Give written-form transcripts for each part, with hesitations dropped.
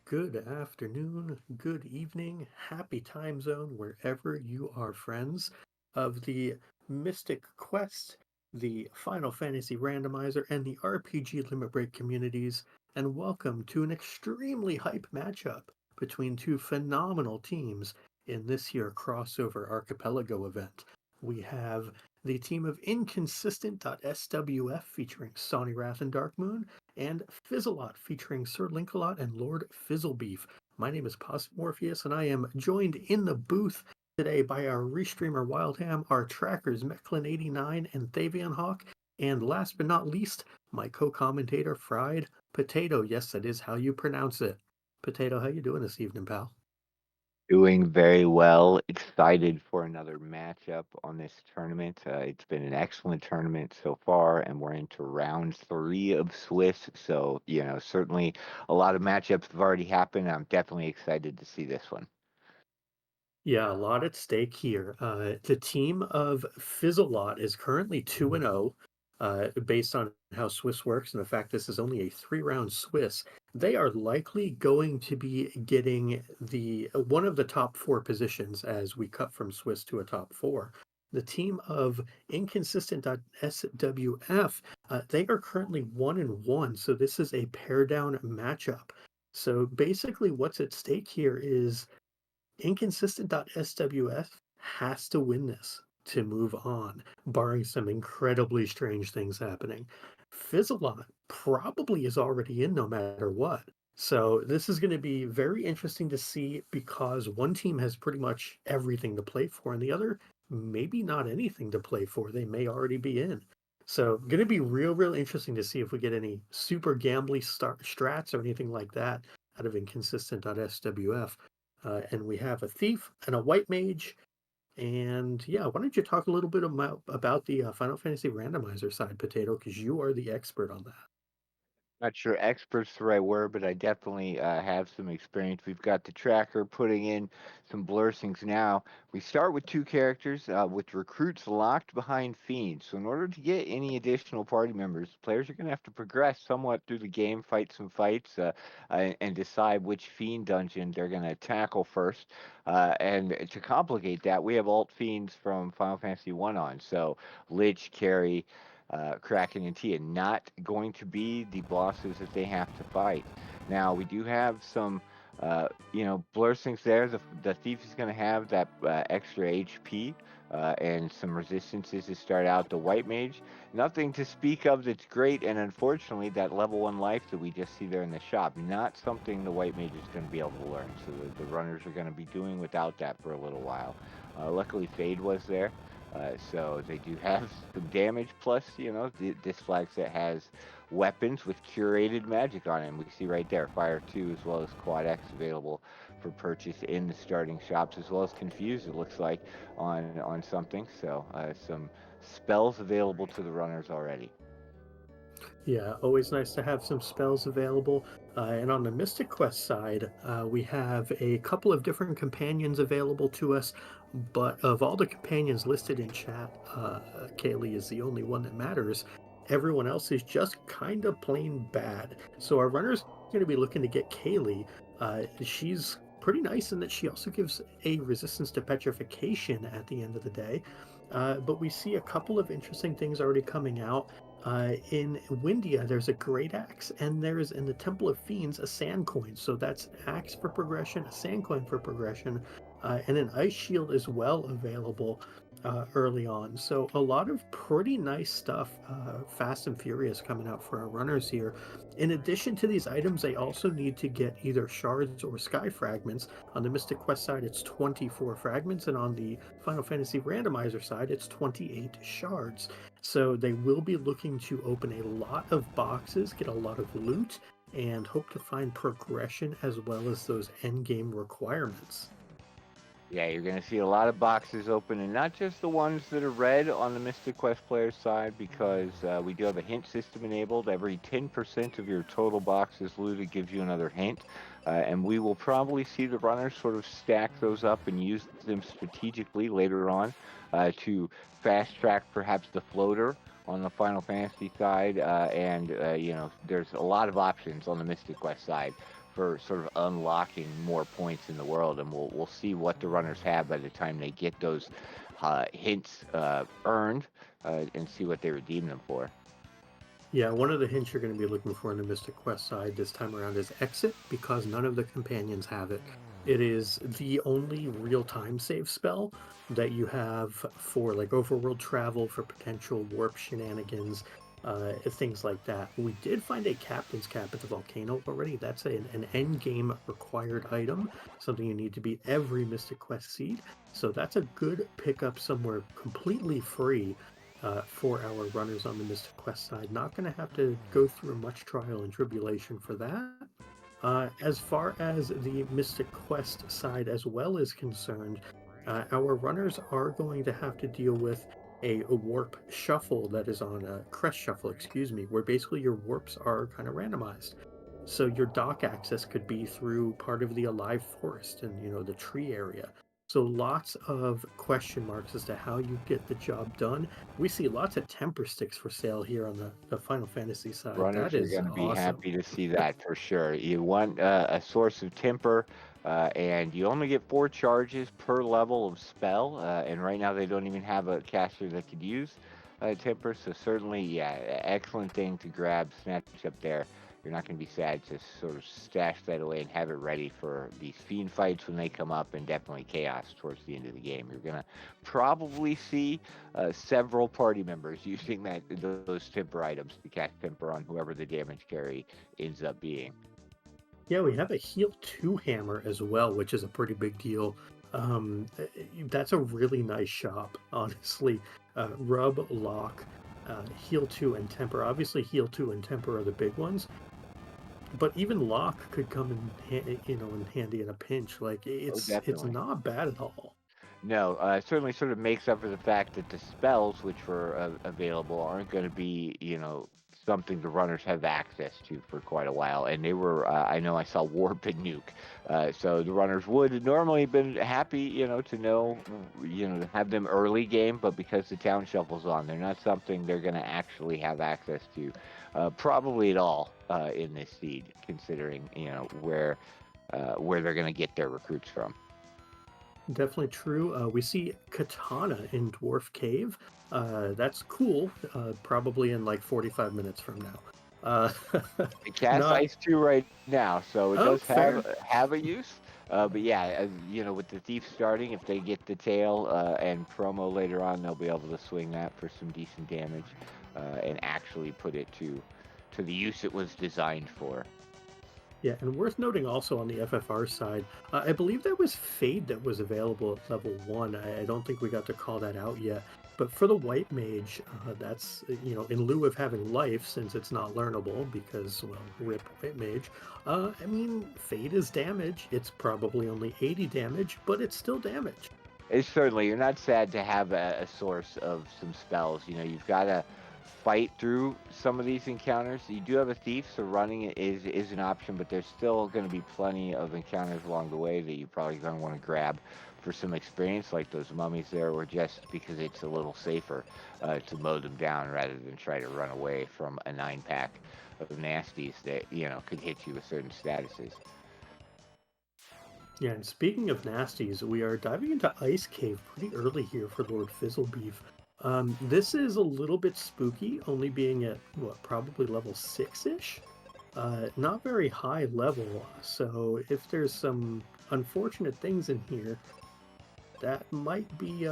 Good afternoon, good evening, happy time zone wherever you are, friends of the Mystic Quest, the Final Fantasy Randomizer, and the RPG Limit Break communities, and welcome to an extremely hype matchup between two phenomenal teams in this here crossover archipelago event. We have the team of inconsistent.swf featuring Sonny Wrath and Darkmoon, and Fizzlelot featuring Sir Linkalot and Lord Fizzlebeef. My name is Posse Morpheus, and I am joined in the booth today by our restreamer Wildham, our trackers Mechlin89 and Thavian Hawk, and last but not least, my co-commentator Fried Potato. Yes, that is how you pronounce it. Potato, how you doing this evening, pal? Doing very well. Excited for another matchup on this tournament. It's been an excellent tournament so far, and we're into round three of Swiss. So, certainly a lot of matchups have already happened. I'm definitely excited to see this one. Yeah, a lot at stake here. The team of Fizzlelot is currently 2-0, based on how Swiss works and the fact this is only a three-round Swiss. They are likely going to be getting the one of the top four positions as we cut from Swiss to a top four. The team of inconsistent.swf, they are currently 1-1, so this is a pair down matchup. So basically, what's at stake here is inconsistent.swf has to win this to move on, barring some incredibly strange things happening. Fizzlelot probably is already in no matter what. So this is going to be very interesting to see because one team has pretty much everything to play for, and the other maybe not anything to play for. They may already be in. So going to be real interesting to see if we get any super gambly strats or anything like that out of inconsistent.swf. And we have a thief and a white mage. And yeah, why don't you talk a little bit about the Final Fantasy randomizer side, Potato, because you are the expert on that. Not sure expert's the right word, but I definitely have some experience. We've got the tracker putting in some blurstings now. We start with two characters with recruits locked behind fiends. So in order to get any additional party members, players are going to have to progress somewhat through the game, fight some fights, and decide which fiend dungeon they're going to tackle first. And to complicate that, we have alt fiends from Final Fantasy One on. So Lich, Carry, Kraken and Tia not going to be the bosses that they have to fight. Now we do have some, blurstings there. The thief is going to have that extra HP and some resistances to start out. The white mage, nothing to speak of that's great, and unfortunately, that level one life that we just see there in the shop, not something the white mage is going to be able to learn. So the runners are going to be doing without that for a little while. Luckily, Fade was there. So they do have some damage. Plus, this flag set has weapons with curated magic on it. We see right there Fire 2 as well as Quad X available for purchase in the starting shops, as well as Confused, it looks like, on something. So some spells available to the runners already. Yeah, always nice to have some spells available. And on the Mystic Quest side, we have a couple of different companions available to us. But of all the companions listed in chat, Kaylee is the only one that matters. Everyone else is just kind of plain bad. So our runner's going to be looking to get Kaylee. She's pretty nice in that she also gives a resistance to petrification at the end of the day. But we see a couple of interesting things already coming out. In Windia, there's a great axe, and there's in the Temple of Fiends a sand coin. So that's an axe for progression, a sand coin for progression, and an ice shield as well available early on. So a lot of pretty nice stuff, fast and furious coming out for our runners here. In addition to these items, they also need to get either shards or sky fragments. On the Mystic Quest side, it's 24 fragments, and on the Final Fantasy randomizer side, it's 28 shards. So they will be looking to open a lot of boxes, get a lot of loot, and hope to find progression as well as those end game requirements. Yeah, you're going to see a lot of boxes open, and not just the ones that are red on the Mystic Quest player's side, because we do have a hint system enabled. Every 10% of your total boxes looted gives you another hint, and we will probably see the runners sort of stack those up and use them strategically later on to fast track perhaps the floater on the Final Fantasy side, and there's a lot of options on the Mystic Quest side for sort of unlocking more points in the world, and we'll see what the runners have by the time they get those hints earned, and see what they redeem them for. Yeah, one of the hints you're going to be looking for in the Mystic Quest side this time around is exit because none of the companions have it. It is the only real-time save spell that you have for like overworld travel, for potential warp shenanigans, things like that. We did find a captain's cap at the volcano already. That's an end game required item, something you need to beat every Mystic Quest seed. So that's a good pickup somewhere completely free for our runners on the Mystic Quest side. Not going to have to go through much trial and tribulation for that. As far as the Mystic Quest side as well is concerned, our runners are going to have to deal with a warp shuffle that is on a crest shuffle, excuse me, where basically your warps are kind of randomized. So your dock access could be through part of the alive forest and the tree area. So lots of question marks as to how you get the job done. We see lots of temper sticks for sale here on the Final Fantasy side. That Runners are is going to be awesome. happy to see that for sure. You want a source of temper, and you only get 4 charges per level of spell. And right now, they don't even have a caster that could use temper. So certainly, yeah, excellent thing to grab, snatch up there. You're not going to be sad to sort of stash that away and have it ready for these fiend fights when they come up, and definitely chaos towards the end of the game. You're going to probably see several party members using those temper items to cast temper on whoever the damage carry ends up being. Yeah, we have a heal 2 hammer as well, which is a pretty big deal. That's a really nice shop, honestly. Rub, lock, heal 2, and temper. Obviously, heal 2 and temper are the big ones, but even lock could come in handy in a pinch. Like Oh, it's definitely. not bad at all. No, it certainly sort of makes up for the fact that the spells which were available aren't going to be, something the runners have access to for quite a while. And they were, I know I saw Warp and Nuke. So the runners would normally have been happy, to know, to have them early game, but because the town shuffle's on, they're not something they're going to actually have access to, probably at all in this seed, considering, where they're going to get their recruits from. Definitely true. We see Katana in Dwarf Cave. That's cool. Probably in like 45 minutes from now. Uh, It casts not Ice 2 right now, so it oh, does fair. have a use. But yeah, with the thief starting, if they get the tail and promo later on, they'll be able to swing that for some decent damage, and actually put it to the use it was designed for. Yeah, and worth noting also on the FFR side, I believe there was Fade that was available at level 1. I don't think we got to call that out yet. But for the White Mage, that's, in lieu of having life, since it's not learnable, because, well, rip White Mage, I mean, Fade is damage. It's probably only 80 damage, but it's still damage. It's certainly you're not sad to have a source of some spells. You've got to fight through some of these encounters. You do have a thief, so running it is an option, but there's still going to be plenty of encounters along the way that you're probably going to want to grab for some experience, like those mummies there, or just because it's a little safer to mow them down rather than try to run away from a 9 pack of nasties that could hit you with certain statuses. Yeah, and speaking of nasties, we are diving into Ice Cave pretty early here for Lord Fizzlebeef. This is a little bit spooky, only being at what, probably level 6-ish? Not very high level, so if there's some unfortunate things in here, that might be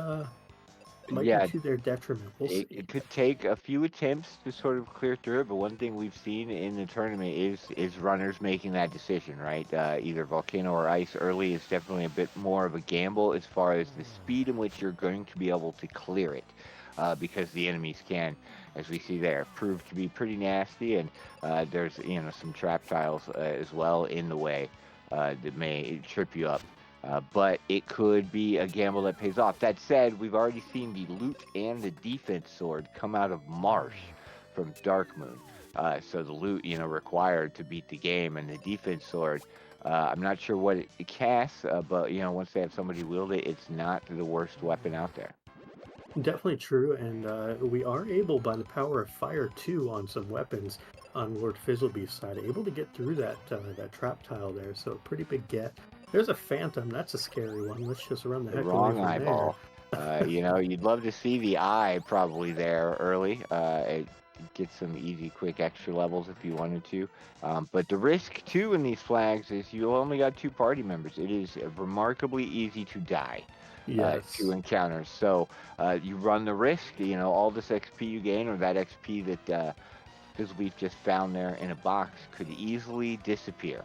Yeah, to their detriment. We'll see. it could take a few attempts to sort of clear through it, but one thing we've seen in the tournament is runners making that decision, right? Either volcano or ice early is definitely a bit more of a gamble as far as the speed in which you're going to be able to clear it, because the enemies can, as we see there, prove to be pretty nasty, and there's some trap tiles as well in the way that may trip you up. But it could be a gamble that pays off. That said, we've already seen the loot and the defense sword come out of Marsh from Darkmoon. So the loot, required to beat the game, and the defense sword, I'm not sure what it casts, but once they have somebody wield it, it's not the worst weapon out there. Definitely true, and we are able, by the power of fire too, on some weapons. on Lord Fizzlebeef's side, able to get through that trap tile there. So pretty big get. There's a Phantom. That's a scary one. Let's just run the The heck away wrong from there. eyeball. You'd love to see the eye probably there early. It get some easy, quick extra levels if you wanted to. But the risk too in these flags is you only got two party members. It is remarkably easy to die to Yes. encounters. So you run the risk. All this XP you gain or that XP that because we've just found there in a box could easily disappear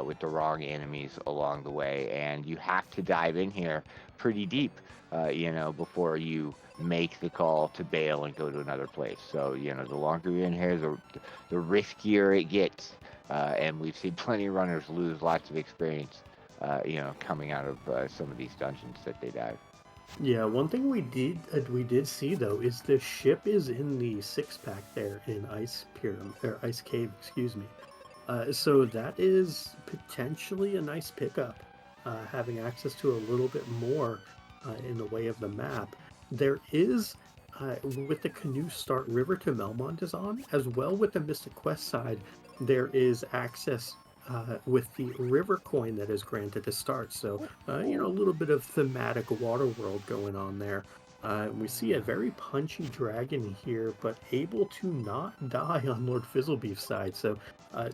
with the wrong enemies along the way. And you have to dive in here pretty deep, before you make the call to bail and go to another place. So, the longer you're in here, the riskier it gets. And we've seen plenty of runners lose lots of experience, coming out of some of these dungeons that they dive. Yeah, one thing we did see though is the ship is in the six pack there in Ice Pyramid or Ice Cave, excuse me. So that is potentially a nice pickup, having access to a little bit more in the way of the map. There is, with the canoe start, River to Melmont is on, as well with the Mystic Quest side, there is access with the river coin that is granted to start. So, a little bit of thematic water world going on there. We see a very punchy dragon here, but able to not die on Lord Fizzlebeef's side. So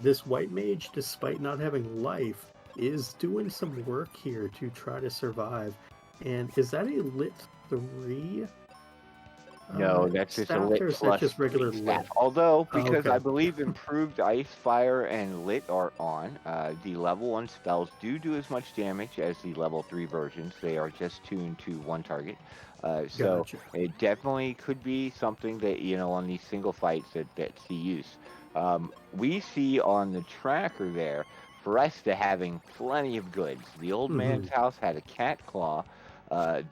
this white mage, despite not having life, is doing some work here to try to survive. And is that a lit 3 No, that's just a stat, lit or is that plus just three regular stat. lit? Although, Oh, because I okay. believe improved ice, fire, and lit are on, the level 1 spells do as much damage as the level 3 versions. They are just tuned to one target. So Gotcha. it definitely could be something that, on these single fights that see use. We see on the tracker there, for us to having plenty of goods. The old Hmm. man's house had a cat claw.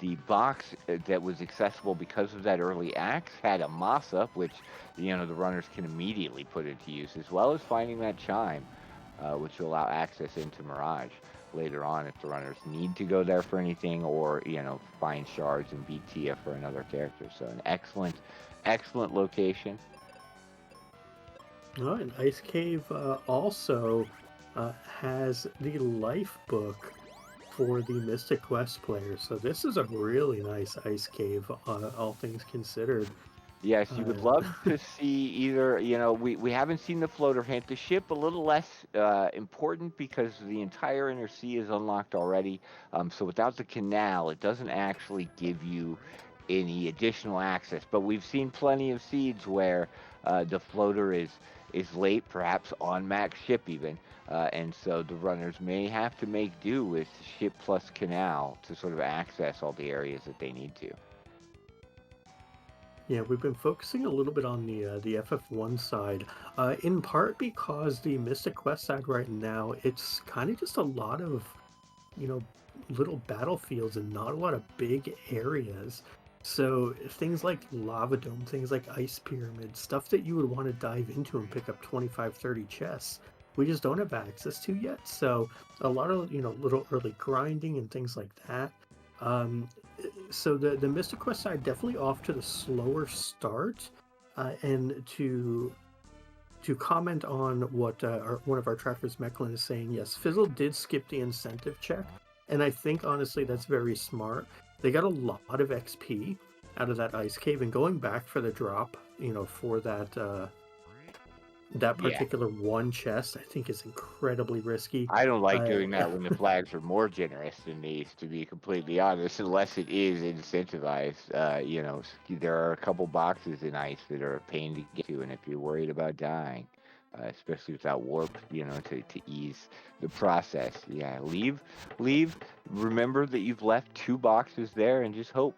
The box that was accessible because of that early axe had a moss up, which the runners can immediately put into use, as well as finding that chime, which will allow access into Mirage later on if the runners need to go there for anything, or find shards and beat Tia for another character. So an excellent location. Oh, and Ice Cave also has the life book for the Mystic Quest players. So this is a really nice Ice Cave, all things considered. Yes, you would Uh, love to see either, we haven't seen the floater hint. The ship a little less important because the entire inner sea is unlocked already. So without the canal, it doesn't actually give you any additional access. But we've seen plenty of seeds where the floater is late, perhaps on max ship even. And so the runners may have to make do with ship plus canal to sort of access all the areas that they need to. yeah, we've been focusing a little bit on the FF1 side, in part because the Mystic Quest side right now, it's kind of just a lot of you know, little battlefields and not a lot of big areas. So things like lava dome, things like ice pyramid, stuff that you would want to dive into and pick up 25, 30 chests, we just don't have access to yet. So a lot of, little early grinding and things like that. Um, so the Mystic Quest side definitely off to the slower start. And to comment on what one of our trackers, Mecklin, is saying, yes, Fizzle did skip the incentive check, and I think honestly that's very smart. They got a lot of XP out of that ice cave, and going back for the drop, for that Yeah. particular one chest, I think is incredibly risky. I don't like Uh, doing that when the flags are more generous than these, to be completely honest, unless it is incentivized. There are a couple boxes in ice that are a pain to get to, and if you're worried about dying, especially without warp, to ease the process, yeah, leave. Remember that you've left two boxes there, and just hope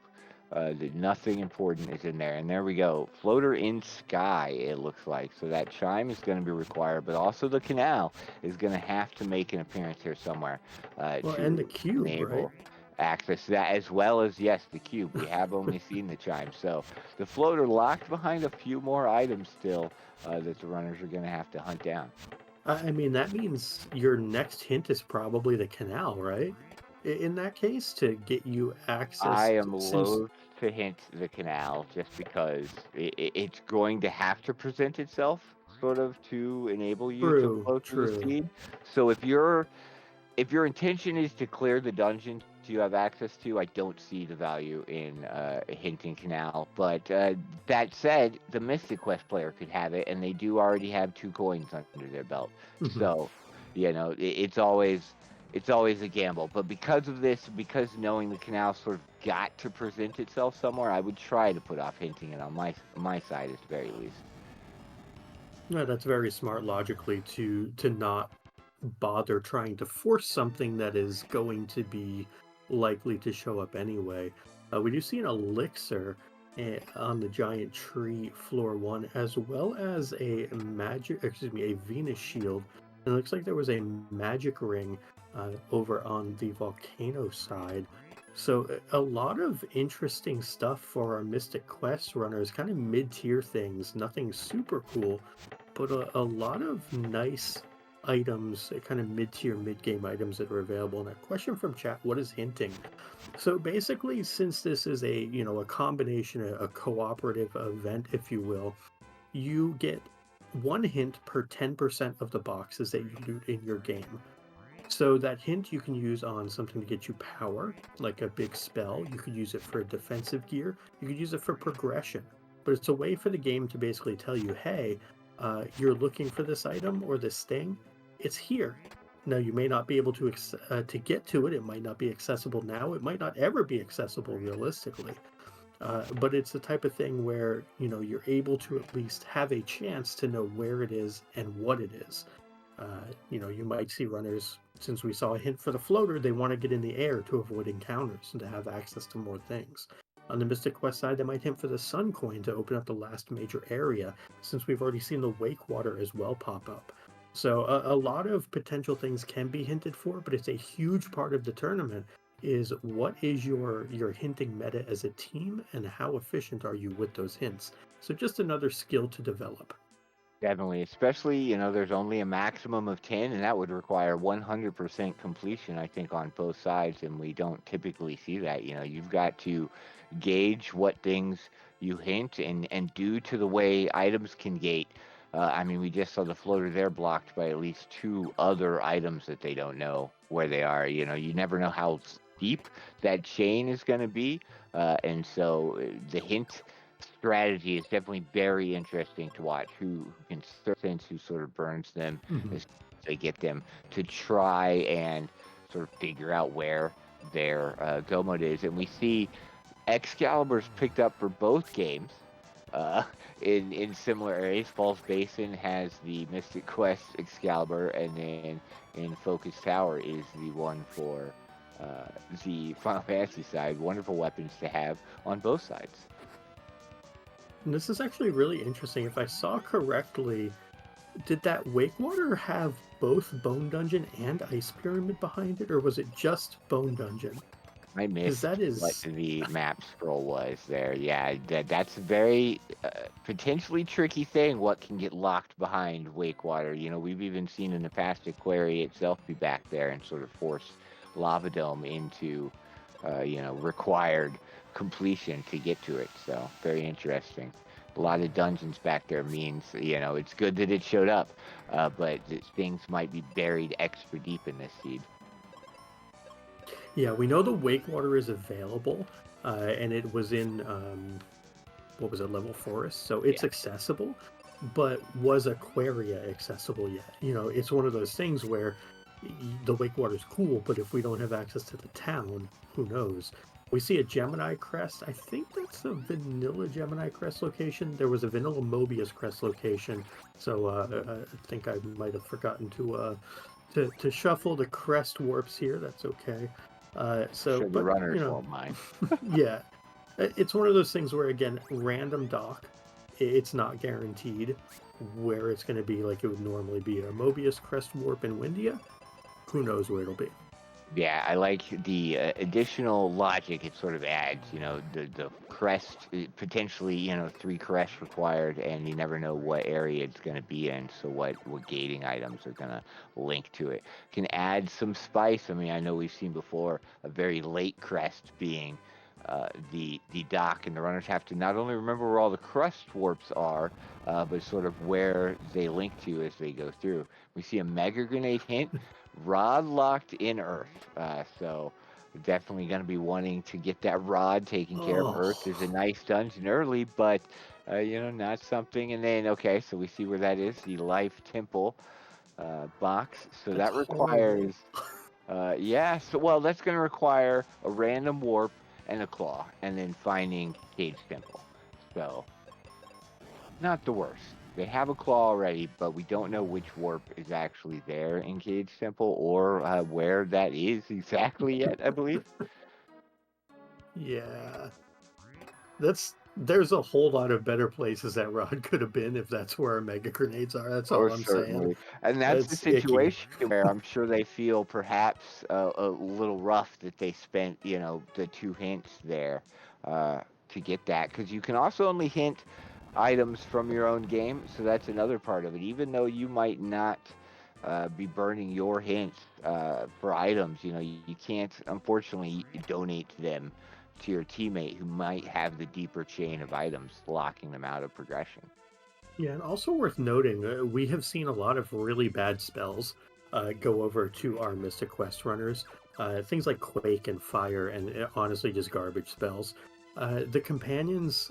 that nothing important is in there. And there we go. Floater in sky, it looks like. So that chime is going to be required, but also the canal is going to have to make an appearance here somewhere well, and the to cube, right? enable access to that, as well as, yes, the cube. We have only seen the chime. So the floater locked behind a few more items still that the runners are going to have to hunt down. I mean, that means your next hint is probably the canal, right? In that case, to get you I access, am since loath to hint the canal just because it's going to have to present itself. sort of to enable you to True, flow through the true. seed. So if your intention is to clear the dungeons you have access to, I don't see the value in hinting canal. But that said, the Mystic Quest player could have it, and they do already have 2 coins under their belt. Mhm. So, it's always a gamble. But because of this, because knowing the canal sort of got to present itself somewhere, I would try to put off hinting it on my side at the very least. Yeah, that's very smart logically to not bother trying to force something that is going to be likely to show up anyway. We do see an elixir on the giant tree floor one, as well as a Venus shield. And it looks like there was a magic ring over on the volcano side. So a lot of interesting stuff for our Mystic Quest runners, kind of mid-tier things, nothing super cool, but a lot of nice items, kind of mid-tier, mid-game items that are available. And a question from chat: what is hinting? So basically, since this is a combination, a cooperative event, if you will, you get one hint per 10% of the boxes that you loot in your game. So that hint you can use on something to get you power, like a big spell. You could use it for defensive gear. You could use it for progression. But it's a way for the game to basically tell you, hey, you're looking for this item or this thing. It's here. Now you may not be able to get to it. It might not be accessible now. It might not ever be accessible realistically. But it's the type of thing where you're able to at least have a chance to know where it is and what it is. You might see runners, since we saw a hint for the floater, they want to get in the air to avoid encounters and to have access to more things. On the Mystic Quest side, they might hint for the Sun Coin to open up the last major area, since we've already seen the Wake Water as well pop up. So a lot of potential things can be hinted for, but it's a huge part of the tournament is what is your hinting meta as a team and how efficient are you with those hints. So just another skill to develop. Definitely, especially, there's only a maximum of 10, and that would require 100% completion, I think, on both sides, and we don't typically see that. You've got to gauge what things you hint and due to the way items can gate. I mean, we just saw the floater there blocked by at least 2 other items that they don't know where they are. You never know how steep that chain is going to be, and so the hint strategy is definitely very interesting to watch. Who can sense who sort of burns them Mhm. as they get them to try and sort of figure out where their go mode is. And we see Excalibur's picked up for both games. Uh, in similar areas, Falls Basin has the Mystic Quest Excalibur, and then in Focus Tower is the one for the Final Fantasy side. Wonderful weapons to have on both sides. And this is actually really interesting. If I saw correctly, did that Wake Water have both Bone Dungeon and Ice Pyramid behind it, or was it just Bone Dungeon? I Because missed that what is, the map scroll was there. Yeah, that's a very potentially tricky thing. What can get locked behind Wakewater? We've even seen in the past the quarry itself be back there and sort of force Lava Dome into, required completion to get to it. So very interesting. A lot of dungeons back there means, it's good that it showed up, but things might be buried extra deep in this seed. yeah, we know the Wake Water is available, and it was in, what was it, Level Forest, so it's Yeah. accessible, but was Aquaria accessible yet? It's one of those things where the Wake Water's cool, but if we don't have access to the town, who knows? We see a Gemini Crest. I think that's a vanilla Gemini Crest location. There was a vanilla Mobius Crest location, so I think I might have forgotten to shuffle the crest warps here. That's okay. So, Sure, the but runners won't mind. yeah, it's one of those things where again, random dock. It's not guaranteed where it's going to be like it would normally be. A Mobius crest warp in Windia. Who knows where it'll be? Yeah, I like the additional logic it sort of adds. The crest potentially, 3 crests required, and you never know what area it's going to be in. So what gating items are going to link to it can add some spice. I mean, I know we've seen before a very late crest being the dock, and the runners have to not only remember where all the crust warps are, but sort of where they link to as they go through. We see a mega grenade hint, rod locked in Earth. So definitely going to be wanting to get that rod taken care of. Oh, Earth is a nice dungeon early, but not something. And then okay, so we see where that is, the Life Temple box. So that's that horrible. requires yeah, so well, that's going to require a random warp and a claw, and then finding Cage Temple. So, not the worst. They have a claw already, but we don't know which warp is actually there in Cage Temple or where that is exactly yet, I believe. Yeah. There's a whole lot of better places that rod could have been if that's where our mega grenades are. That's Oh, all I'm saying. certainly. And that's the It's icky. situation where I'm sure they feel perhaps a little rough that they spent, the two hints there to get that. Because you can also only hint items from your own game. So that's another part of it. Even though you might not be burning your hints for items, you can't, unfortunately, donate them to your teammate who might have the deeper chain of items, locking them out of progression. Yeah, and also worth noting, we have seen a lot of really bad spells go over to our Mystic Quest runners. Things like Quake and Fire, and honestly, just garbage spells. The companions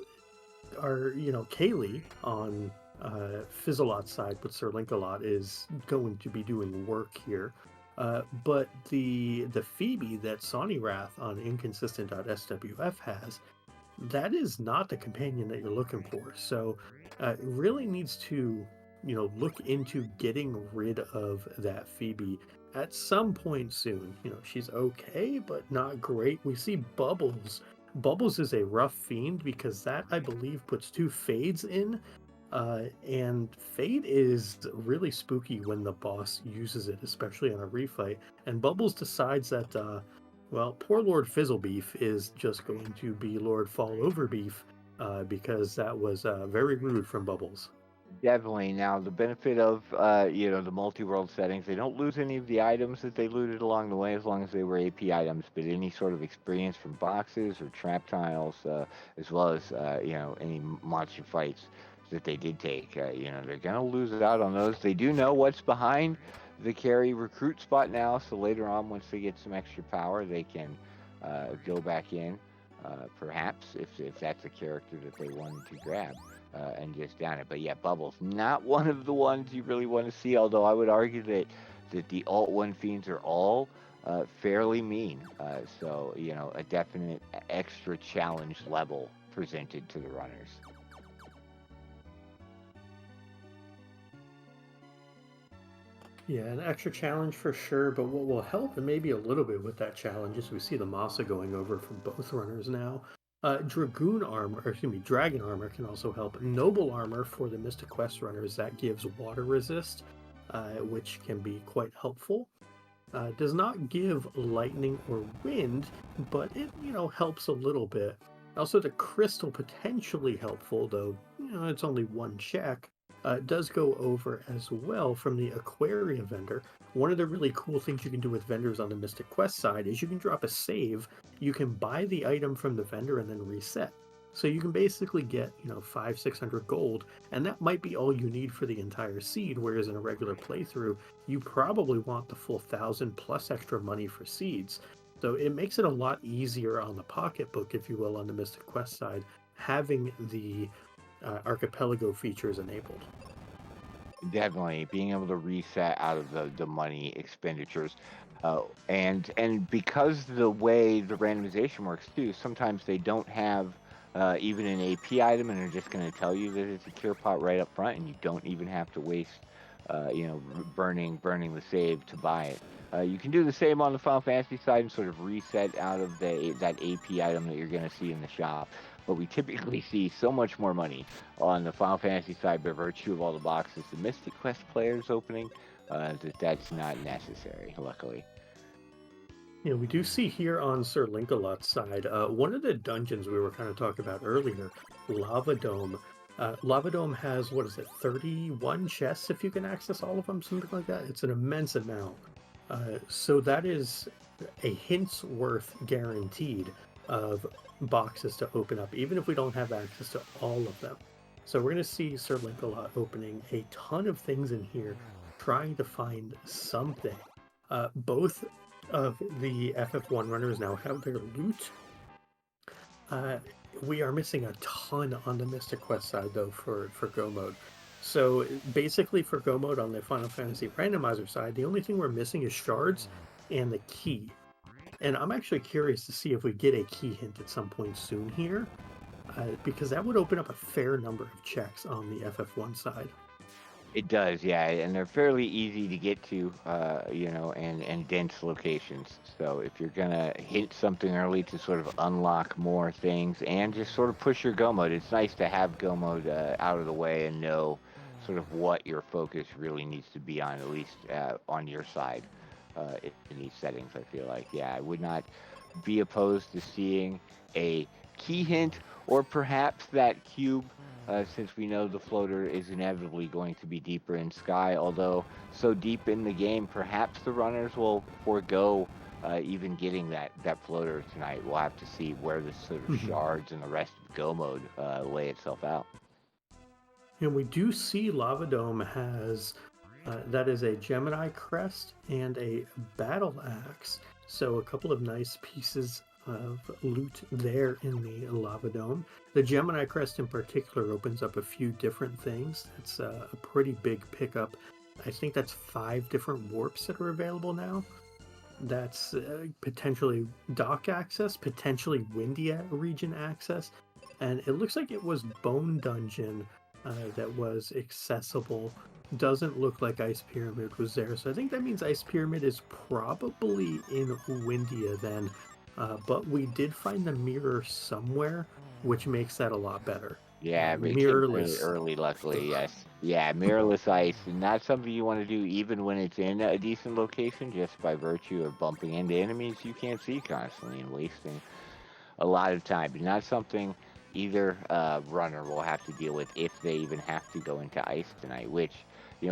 are, Kaylee on Fizzlelot's side with Sir Linkalot is going to be doing work here. But the Phoebe that Sonny Wrath on inconsistent.swf has, that is not the companion that you're looking for. So it really needs to, look into getting rid of that Phoebe at some point soon. She's okay, but not great. We see Bubbles. Bubbles is a rough fiend because that, I believe, puts two fades in. And Fade is really spooky when the boss uses it, especially on a refight. And Bubbles decides that well, poor Lord Fizzlebeef is just going to be Lord Falloverbeef because that was very rude from Bubbles. Definitely. Now, the benefit of the multi-world settings, they don't lose any of the items that they looted along the way as long as they were AP items. But any sort of experience from boxes or trap tiles, as well as any monster fights that they did take, they're gonna lose out on those. They do know what's behind the carry recruit spot now, so later on, once they get some extra power, they can go back in, perhaps if that's a character that they wanted to grab and just down it. But yeah, Bubbles, not one of the ones you really want to see. Although I would argue that the alt one fiends are all fairly mean. So a definite extra challenge level presented to the runners. Yeah, an extra challenge for sure, but what will help and maybe a little bit with that challenge is we see the Masa going over from both runners now. Dragoon armor, or excuse me, Dragon armor can also help. Noble armor for the Mystic Quest runners that gives water resist, which can be quite helpful. Does not give lightning or wind, but it helps a little bit. Also, the crystal potentially helpful, though it's only one check. Does go over as well from the Aquaria vendor. One of the really cool things you can do with vendors on the Mystic Quest side is you can drop a save. You can buy the item from the vendor and then reset. So you can basically get 500-600 gold, and that might be all you need for the entire seed. Whereas in a regular playthrough, you probably want the full 1,000 plus extra money for seeds. So it makes it a lot easier on the pocketbook, if you will, on the Mystic Quest side, having the archipelago features enabled. Definitely being able to reset out of the money expenditures, and because the way the randomization works too, sometimes they don't have even an AP item, and they're just going to tell you that it's a cure pot right up front, and you don't even have to waste, burning the save to buy it. You can do the same on the Final Fantasy side and sort of reset out of that AP item that you're going to see in the shop. But we typically see so much more money on the Final Fantasy side by virtue of all the boxes the Mystic Quest players opening, that's not necessary, luckily. We do see here on Sir Linkalot's side, one of the dungeons we were kind of talking about earlier, Lava Dome. Lava Dome has, what is it, 31 chests if you can access all of them, something like that. It's an immense amount. So that is a hint's worth guaranteed. of boxes to open up, even if we don't have access to all of them. So we're going to see Sir Lancelot opening a ton of things in here, trying to find something. Both of the FF1 runners now have their loot. Uh, we are missing a ton on the Mystic Quest side, though, for Go mode. So basically, for Go mode on the Final Fantasy randomizer side, the only thing we're missing is shards and the key. And I'm actually curious to see if we get a key hint at some point soon here, because that would open up a fair number of checks on the FF1 side. It does, yeah, and they're fairly easy to get to, and dense locations. So if you're gonna hit something early to sort of unlock more things and just sort of push your go mode, it's nice to have go mode out of the way and know sort of what your focus really needs to be on, at least on your side in these settings. I feel like, yeah, I would not be opposed to seeing a key hint or perhaps that cube, since we know the floater is inevitably going to be deeper in sky. Although so deep in the game, perhaps the runners will forego even getting that floater tonight. We'll have to see where the sort of Mhm. shards and the rest of Go mode lay itself out. And we do see Lava Dome has that is a Gemini crest and a battle axe. So a couple of nice pieces of loot there in the Lava Dome. The Gemini crest in particular opens up a few different things. It's a pretty big pickup. I think that's 5 different warps that are available now. That's potentially dock access, potentially Windia region access, and it looks like it was Bone Dungeon that was accessible. Doesn't look like Ice Pyramid was there, so I think that means Ice Pyramid is probably in Windia then. But we did find the mirror somewhere, which makes that a lot better. Yeah, but it came fairly Mirrorless. early, luckily. Ugh. Yes. Yeah, mirrorless ice, and not something you want to do even when it's in a decent location, just by virtue of bumping into enemies you can't see constantly and wasting a lot of time. But not something either runner will have to deal with if they even have to go into ice tonight. Which,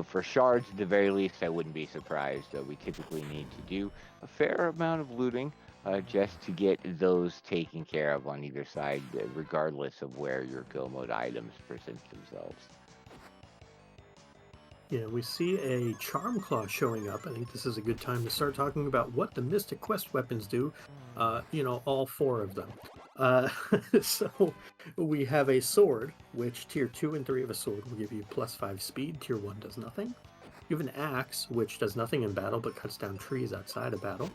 for shards at the very least, I wouldn't be surprised. We typically need to do a fair amount of looting just to get those taken care of on either side, regardless of where your go mode items present themselves. Yeah, we see a Charm Claw showing up. I think this is a good time to start talking about what the Mystic Quest weapons do. All 4 of them. Uh, so we have a sword, which tier 2 and 3 of a sword will give you +5 speed. Tier 1 does nothing. You have an axe, which does nothing in battle but cuts down trees outside of battle.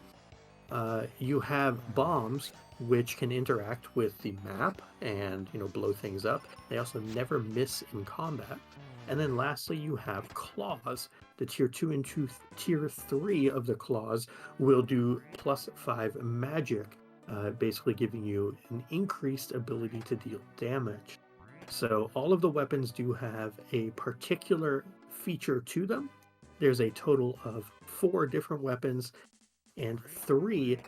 You have bombs, which can interact with the map and blow things up. They also never miss in combat. And then lastly, you have claws. The tier 2 and tier 3 of the claws will do +5 magic, basically giving you an increased ability to deal damage. So all of the weapons do have a particular feature to them. There's a total of 4 different weapons and 3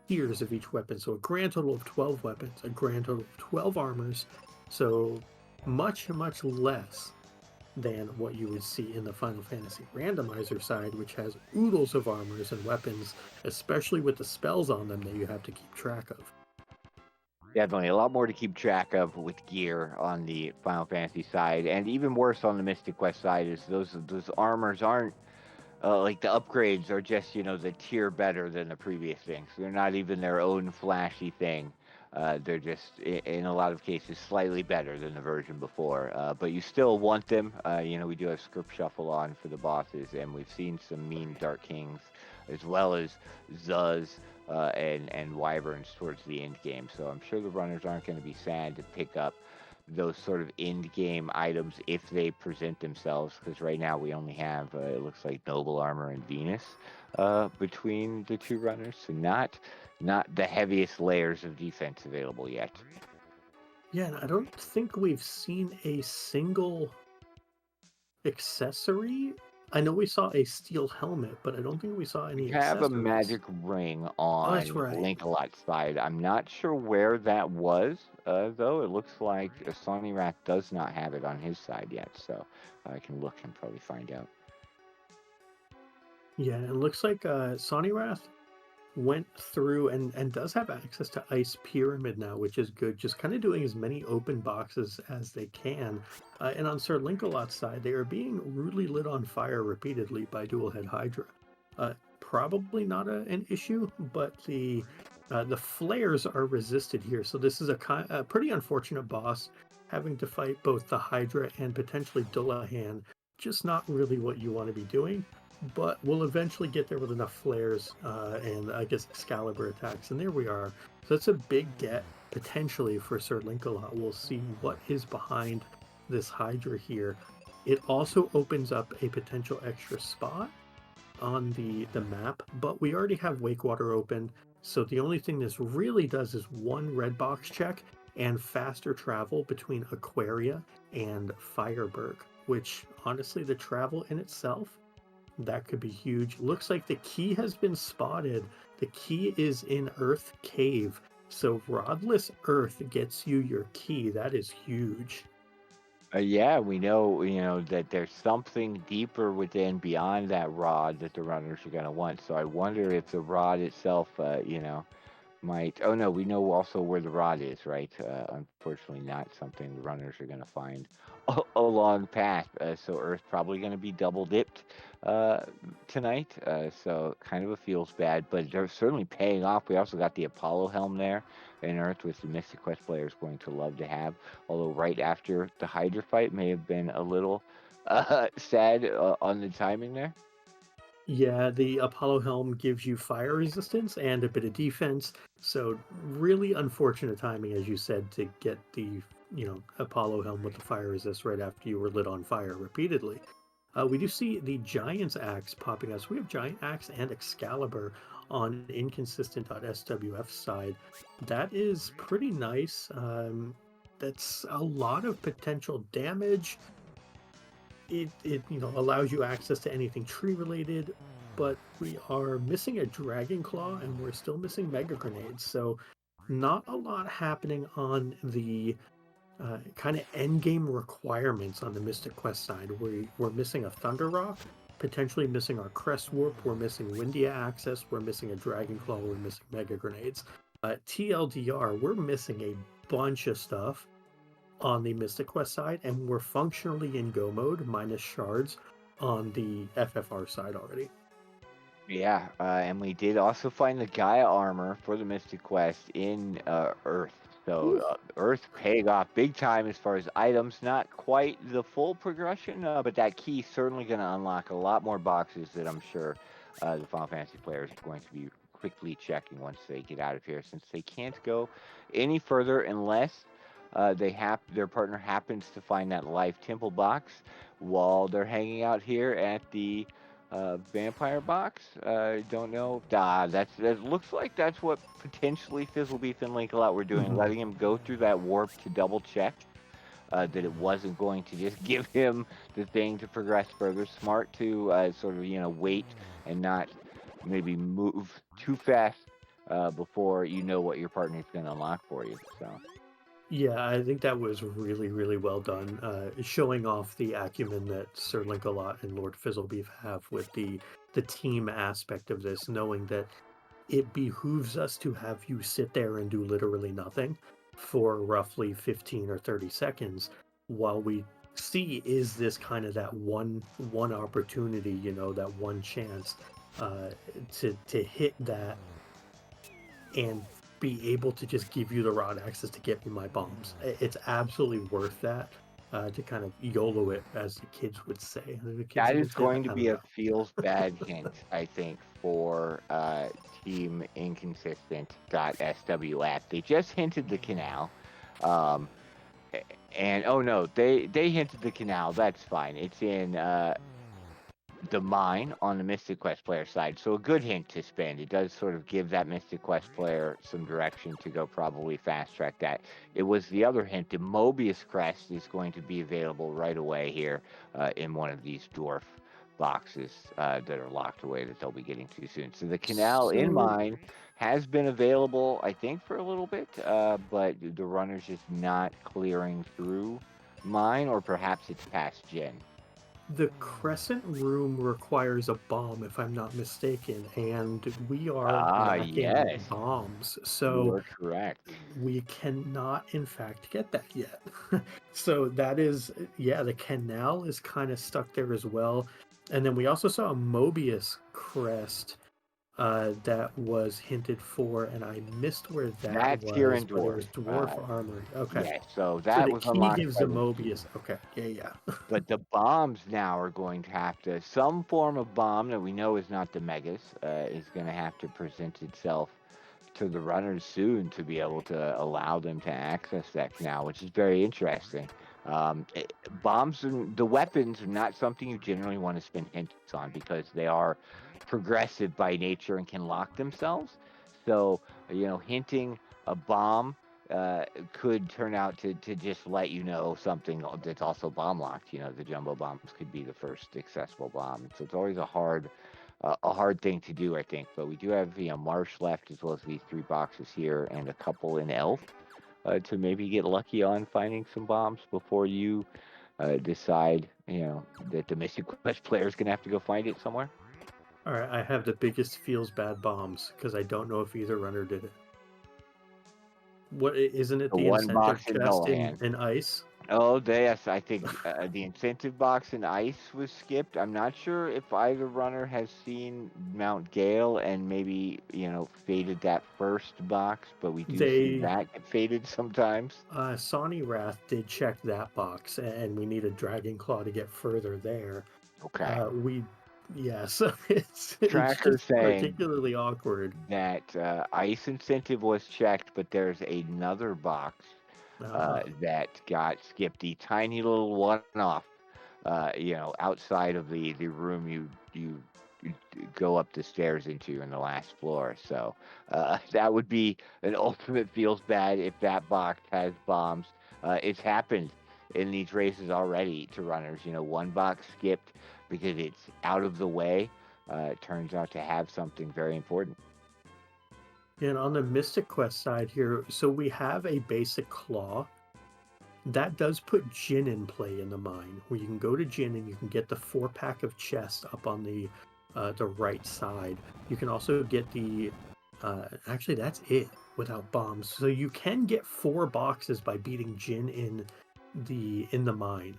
tiers of each weapon. So a grand total of 12 weapons, a grand total of 12 armors. So much, much less than what you would see in the Final Fantasy randomizer side, which has oodles of armors and weapons, especially with the spells on them that you have to keep track of. Definitely a lot more to keep track of with gear on the Final Fantasy side, and even worse on the Mystic Quest side is those armors aren't like the upgrades are just the tier better than the previous things. They're not even their own flashy thing. They're just in a lot of cases slightly better than the version before. But you still want them. We do have script shuffle on for the bosses, and we've seen some mean Dark Kings as well as Zuz and Wyverns towards the end game. So I'm sure the runners aren't going to be sad to pick up those sort of end game items if they present themselves, because right now we only have it looks like noble armor and Venus between the two runners, so not the heaviest layers of defense available yet. Yeah, and I don't think we've seen a single accessory. I know we saw a steel helmet, but I don't think we saw We any have a accessories. magic ring Oh, that's on right. Link-a-Lot's side. I'm not sure where that was, though. It looks like Sonny Rat does not have it on his side yet, so I can look and probably find out. Yeah, it looks like Sonny went through and does have access to Ice Pyramid now, which is good. Just kind of doing as many open boxes as they can. And on Sir Linkalot's side, they are being rudely lit on fire repeatedly by Dual Head Hydra. Probably not an issue, but the flares are resisted here. So this is a pretty unfortunate boss having to fight both the Hydra and potentially Dullahan. Just not really what you want to be doing, but we'll eventually get there with enough flares and I guess Excalibur attacks, and there we are. So that's a big get potentially for Sir Linkalot. We'll see what is behind this Hydra here. It also opens up a potential extra spot on the map, but we already have Wakewater open, so the only thing this really does is one red box check and faster travel between Aquaria and Fireberg, which honestly, the travel in itself, that could be huge. Looks like the key has been spotted. The key is in Earth Cave. So Rodless Earth gets you your key. That is huge. Yeah, we know, that there's something deeper within beyond that rod that the runners are going to want. So I wonder if the rod itself, might. Oh no, we know also where the rod is, right? Unfortunately, not something the runners are going to find along path. So Earth probably going to be double dipped uh, tonight. So kind of a feels bad, but they're certainly paying off. We also got the Apollo helm there in Earth, which the Mystic Quest player is going to love to have. Although right after the Hydra fight may have been a little sad on the timing there. Yeah, the Apollo helm gives you fire resistance and a bit of defense. So really unfortunate timing, as you said, to get the Apollo helm with the fire resist right after you were lit on fire repeatedly. We do see the Giant's Axe popping up. So we have Giant Axe and Excalibur on inconsistent.swf side. That is pretty nice. That's a lot of potential damage. It allows you access to anything tree related, but we are missing a Dragon Claw and we're still missing Mega Grenades. So not a lot happening on the kind of end game requirements on the Mystic Quest side. We're missing a Thunder Rock, potentially missing our Crest Warp, we're missing Windia access, we're missing a Dragon Claw, we're missing Mega Grenades. TLDR, we're missing a bunch of stuff on the Mystic Quest side, and we're functionally in go mode minus shards on the FFR side already. Yeah, and we did also find the Gaia armor for the Mystic Quest in Earth. So Ooh. Earth paying off big time as far as items. Not quite the full progression, but that key certainly going to unlock a lot more boxes that I'm sure the Final Fantasy players are going to be quickly checking once they get out of here, since they can't go any further unless their partner happens to find that life temple box while they're hanging out here at the vampire box. Don't know. That looks like that's what potentially Fizzlebeef and Linkalot were doing, Mhm. letting him go through that warp to double check that it wasn't going to just give him the thing to progress further. Smart to sort of wait and not maybe move too fast before you know what your partner is going to unlock for you. So. Yeah, I think that was really, really well done, showing off the acumen that Sir Linkalot and Lord Fizzlebeef have with the team aspect of this, knowing that it behooves us to have you sit there and do literally nothing for roughly 15 or 30 seconds while we see is this kind of that one opportunity, that one chance to hit that and be able to just give you the rod access to get me my bombs. It's absolutely worth that to kind of YOLO it, as the kids would say. The kids That even is say that. going to I be don't a know. feels bad hint, I think, for Team Inconsistent.swf. They just hinted the canal. Um, and oh no, they hinted the canal. That's fine. It's in the mine on the Mystic Quest player side. So a good hint to spend. It does sort of give that Mystic Quest player some direction to go probably fast track that. It was the other hint. The Mobius Crest is going to be available right away here in one of these dwarf boxes that are locked away that they'll be getting to soon. So the canal in So mine has been available, I think, for a little bit, but the runner's just not clearing through mine, or perhaps it's past gen. The crescent room requires a bomb, if I'm not mistaken, and we are Ah, lacking yes, bombs, you so are correct. we cannot, in fact, get that yet. So that is, yeah, the canal is kind of stuck there as well. And then we also saw a Mobius crest that was hinted for, and I missed where that That's here was, in but it Dwarf. was Dwarf Armory. Okay. Yes, so So that the was key unlocked gives by the the key. Mobius. Okay. Yeah, yeah. But the bombs now are going to have to some form of bomb that we know is not the megas is going to have to present itself to the runners soon to be able to allow them to access that canal, which is very interesting. Bombs and the weapons are not something you generally want to spend hints on because they are progressive by nature and can lock themselves. So, hinting a bomb could turn out to just let you know something that's also bomb locked. The jumbo bombs could be the first accessible bomb. So it's always a hard thing to do, I think. But we do have Marsh left as well as these three boxes here and a couple in Elf to maybe get lucky on finding some bombs before you decide that the Mystic Quest player is gonna have to go find it somewhere. All right. I have the biggest feels bad bombs because I don't know if either runner did it. Isn't it The the one incentive box in chest Dullahan. in ice? Oh, yes, I think the incentive box in ice was skipped. I'm not sure if either runner has seen Mount Gale and maybe, faded that first box, but we do see They that get faded sometimes. Sawny Wrath did check that box, and we need a Dragon Claw to get further there. Okay. We Yeah, so it's Tracker just saying particularly awkward. that ice incentive was checked, but there's another box Ah, that got skipped. The tiny little one-off, outside of the room you go up the stairs into in the last floor. So that would be an ultimate feels bad if that box has bombs. It's happened in these races already to runners. One box skipped because it's out of the way. It turns out to have something very important. and on the Mystic Quest side here, so we have a basic claw. That does put Jin in play in the mine, where you can go to Jin and you can get the 4-pack of chest up on the right side. You can also get the actually that's it without bombs. So you can get 4 boxes by beating Jin in the mine.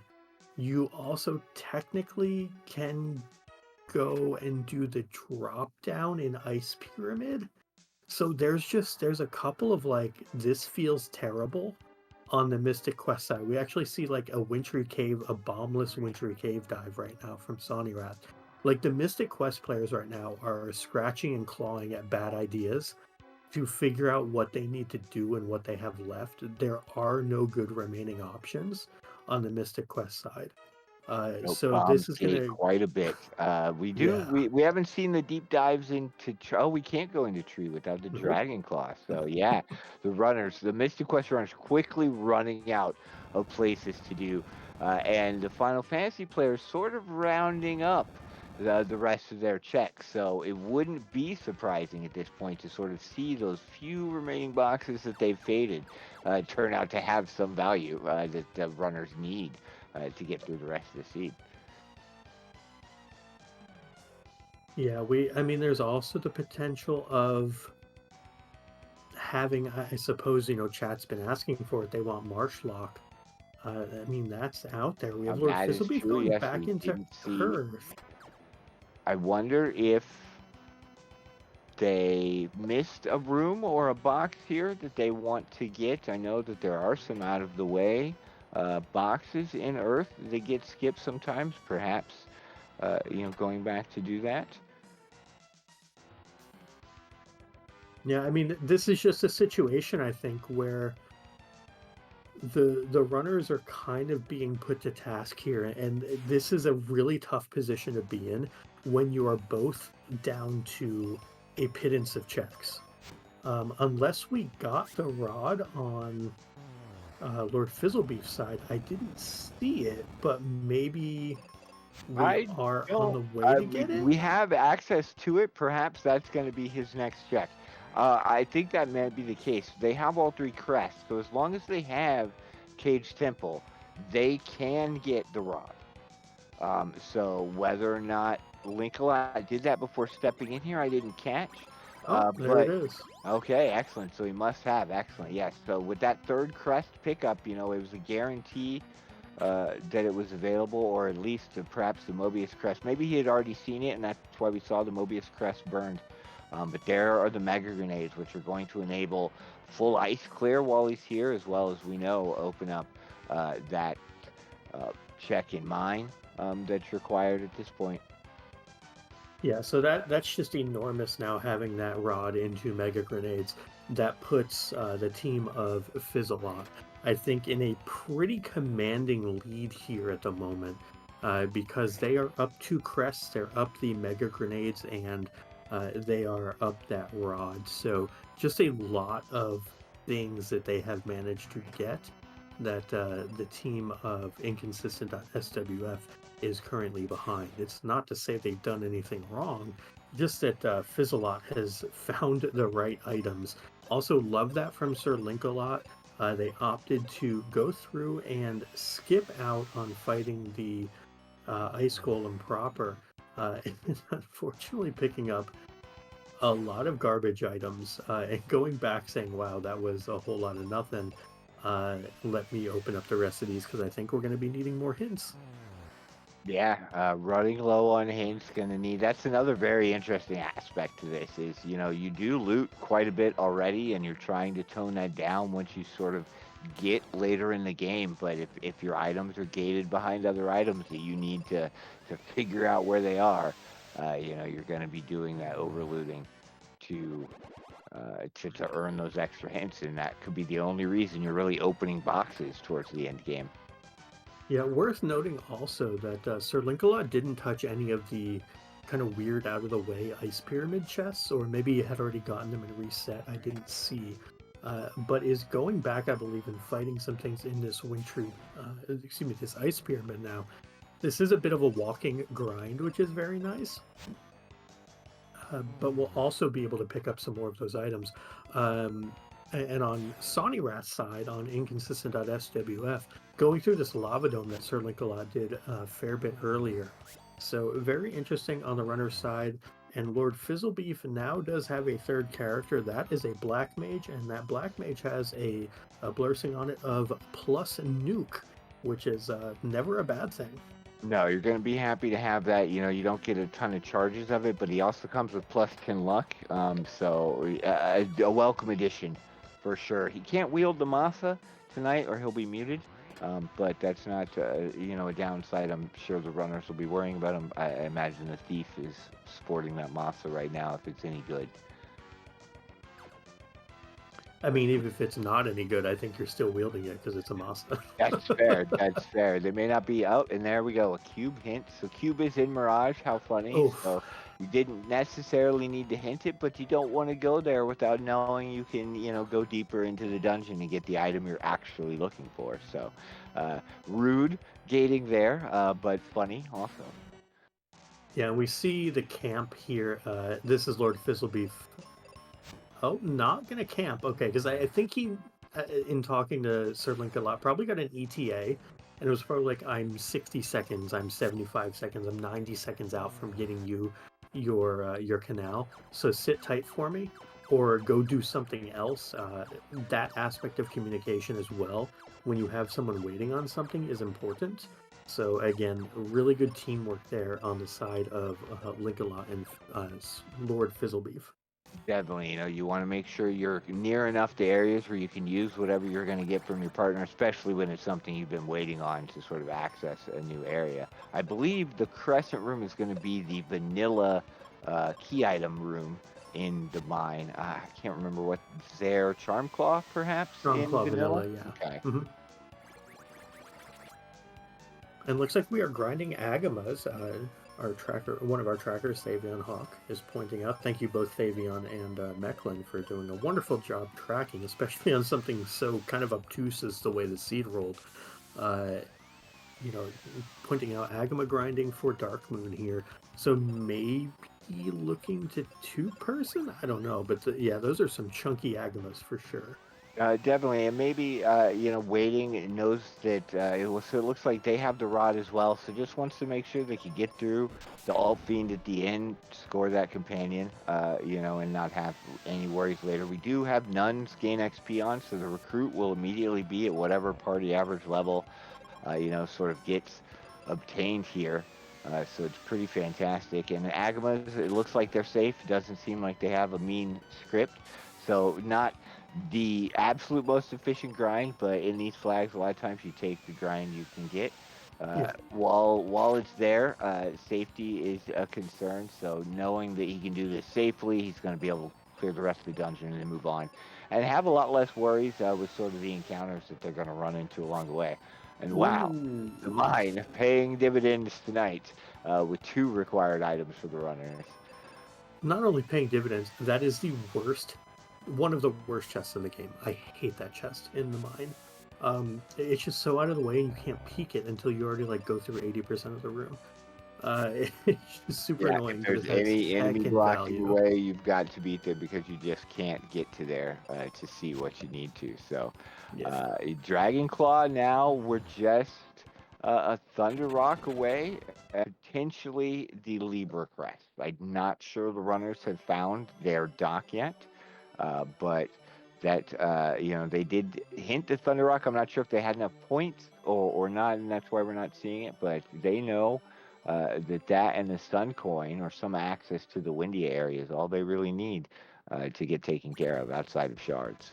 You also technically can go and do the drop down in Ice Pyramid. So there's a couple of like this feels terrible on the Mystic Quest side. We actually see like a wintry cave, a bombless wintry cave dive right now from Sonnyrath. Like the Mystic Quest players right now are scratching and clawing at bad ideas to figure out what they need to do and what they have left. There are no good remaining options on the Mystic Quest side. Nope, So bombs this is gave gonna, quite a bit. yeah, We haven't seen the deep dives into we can't go into tree without the nope. dragon claw. So yeah, the Mystic Quest runners quickly running out of places to do, and the Final Fantasy players sort of rounding up the rest of their checks. So it wouldn't be surprising at this point to sort of see those few remaining boxes that they've faded turn out to have some value that the runners need to get through the rest of the seed. Yeah, I mean, there's also the potential of having, I suppose, chat's been asking for it. They want Marshlock. I mean, that's out there. We have Lord That is Fizzlebeef true. going Yes, back we into didn't see. Earth. I wonder if they missed a room or a box here that they want to get. I know that there are some out of the way boxes in Earth that get skipped sometimes. Perhaps going back to do that. Yeah, I mean, this is just a situation I think where the runners are kind of being put to task here, and this is a really tough position to be in when you are both down to a pittance of checks. Unless we got the rod on Lord Fizzlebeef's side, I didn't see it, but maybe we I are on don't. the way to We get it. we have access to it. Perhaps that's going to be his next check. I think that may be the case. They have all three crests, so as long as they have Cage Temple, they can get the rod. So whether or not Linkalot did that before stepping in here, I didn't catch. Oh, there it But is. okay, excellent. So he must have excellent. Yes. So with that third crest pickup, it was a guarantee that it was available, or at least perhaps the Mobius crest. Maybe he had already seen it, and that's why we saw the Mobius crest burned. But there are the mega grenades, which are going to enable full ice clear while he's here, as well as we know open up that check in mine that's required at this point. Yeah, so that's just enormous now having that rod into mega grenades. That puts the team of Fizzlelot, I think, in a pretty commanding lead here at the moment because they are up two crests, they're up the mega grenades, and they are up that rod. So just a lot of things that they have managed to get that the team of inconsistent.swf is currently behind. It's not to say they've done anything wrong, just that Fizzlelot has found the right items. Also, love that from Sir Linkalot. They opted to go through and skip out on fighting the Ice Golem proper, and unfortunately picking up a lot of garbage items and going back saying, wow, that was a whole lot of nothing. Let me open up the rest of these because I think we're going to be needing more hints. Yeah, running low on hints gonna need. That's another very interesting aspect to this. Is you do loot quite a bit already, and you're trying to tone that down once you sort of get later in the game. But if your items are gated behind other items that you need to figure out where they are, you're gonna be doing that overlooting to to earn those extra hints, and that could be the only reason you're really opening boxes towards the end game. Yeah, worth noting also that Sir Linkalot didn't touch any of the kind of weird out of the way ice pyramid chests, or maybe he had already gotten them and reset. I didn't see. But is going back, I believe, and fighting some things in this wintry, excuse me, this ice pyramid now. This is a bit of a walking grind, which is very nice. But we'll also be able to pick up some more of those items. And on Sonny Rat's side, on inconsistent.swf, going through this lava dome that Sir Linkalot did a fair bit earlier. So very interesting on the runner's side. And Lord Fizzlebeef now does have a third character. That is a Black Mage, and that Black Mage has a blessing on it of plus nuke, which is never a bad thing. No, you're going to be happy to have that. You don't get a ton of charges of it, but he also comes with plus 10 luck. So a welcome addition for sure. He can't wield the Masa tonight or he'll be muted. But that's not, a downside. I'm sure the runners will be worrying about him. I imagine the Thief is sporting that Masa right now if it's any good. I mean, even if it's not any good, I think you're still wielding it because it's a Masa. That's fair. That's fair. They may not be out, and there we go. A cube hint. So cube is in Mirage. How funny. Oh, So you didn't necessarily need to hint it, but you don't want to go there without knowing you can, go deeper into the dungeon and get the item you're actually looking for. So rude gating there, but funny also. yeah, we see the camp here. This is Lord Fizzlebeef. Oh, not gonna camp. Okay, because I think he, in talking to Sir Link a lot, probably got an ETA, and it was probably like, I'm 60 seconds, I'm 75 seconds, I'm 90 seconds out from getting you your canal. So sit tight for me, or go do something else. That aspect of communication as well, when you have someone waiting on something, is important. So again, really good teamwork there on the side of Linkalot and Lord Fizzlebeef. Definitely, you want to make sure you're near enough to areas where you can use whatever you're going to get from your partner, especially when it's something you've been waiting on to sort of access a new area. I believe the Crescent room is going to be the vanilla key item room in the mine. I can't remember what their Charm Claw, perhaps, Strong in Claw vanilla. Vanilla, yeah. Okay. And looks like we are grinding Agamas. Our tracker, one of our trackers, Thavion Hawk, is pointing out. Thank you both, Thavion and Mechlin, for doing a wonderful job tracking, especially on something so kind of obtuse as the way the seed rolled. Uh, you know, Pointing out Agama grinding for Dark Moon here. So maybe looking to two person? I don't know, but yeah, those are some chunky Agamas for sure. Definitely, and maybe waiting. It knows that so it looks like they have the rod as well. So just wants to make sure they can get through the alt fiend at the end, score that companion, and not have any worries later. We do have nuns gain XP on, so the recruit will immediately be at whatever party average level sort of gets obtained here. So it's pretty fantastic. And the Agamas, it looks like they're safe. It doesn't seem like they have a mean script. So not the absolute most efficient grind, but in these flags, a lot of times you take the grind you can get. Yeah. While it's there, safety is a concern. So knowing that he can do this safely, he's going to be able to clear the rest of the dungeon and then move on, and have a lot less worries with sort of the encounters that they're going to run into along the way. And wow, Ooh. the mine paying dividends tonight with 2 required items for the runners. Not only paying dividends, that is the worst, one of the worst chests in the game. I hate that chest in the mine. It's just so out of the way, and you can't peek it until you already like go through 80% of the room. It's just super Yeah, if annoying, but there's it has any enemy heckin' blocking the value. way, you've got to beat them because you just can't get to there to see what you need to. So, Yeah. Dragon Claw now, we're just a Thunder Rock away, potentially the Libra Crest. I'm not sure the runners have found their dock yet, but that they did hint to Thunder Rock. I'm not sure if they had enough points or not, and that's why we're not seeing it. But they know that and the Sun Coin or some access to the windy area is all they really need to get taken care of outside of shards.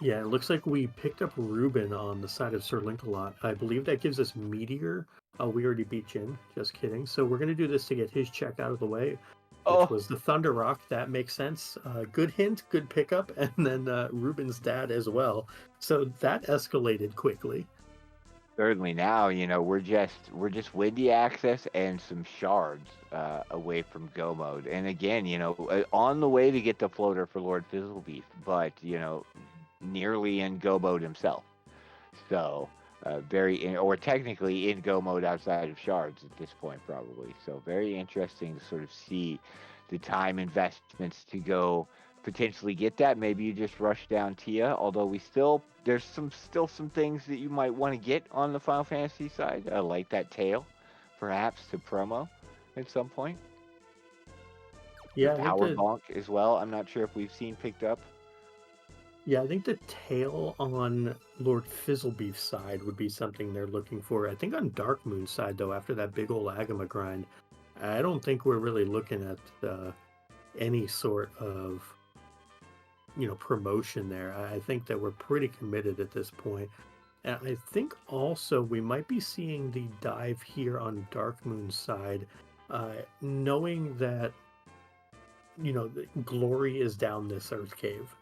Yeah, it looks like we picked up Ruben on the side of Sir Link-a-Lot. I believe that gives us Meteor. We already beat Jin. Just kidding. So we're going to do this to get his check out of the way, which Oh, was the Thunder Rock. That makes sense. Good hint, good pickup. And then Ruben's dad as well. So that escalated quickly. certainly now, we're just windy access and some shards away from go mode. And again, on the way to get the floater for Lord Fizzlebeef, but nearly in go mode himself. So or technically in go mode outside of shards at this point, probably. So very interesting to sort of see the time investments to go potentially get that. Maybe you just rush down Tia, although there's some things that you might want to get on the Final Fantasy side, like that tail, perhaps to promo at some point. The Yeah, I think power the bonk as well. I'm not sure if we've seen picked up. yeah, I think the tail on Lord Fizzlebeef's side would be something they're looking for. I think on Dark Moon's side, though, after that big old Agama grind, I don't think we're really looking at any sort of promotion there. I think that we're pretty committed at this point. And I think also we might be seeing the dive here on Dark Moon's side, knowing that the glory is down this Earth Cave.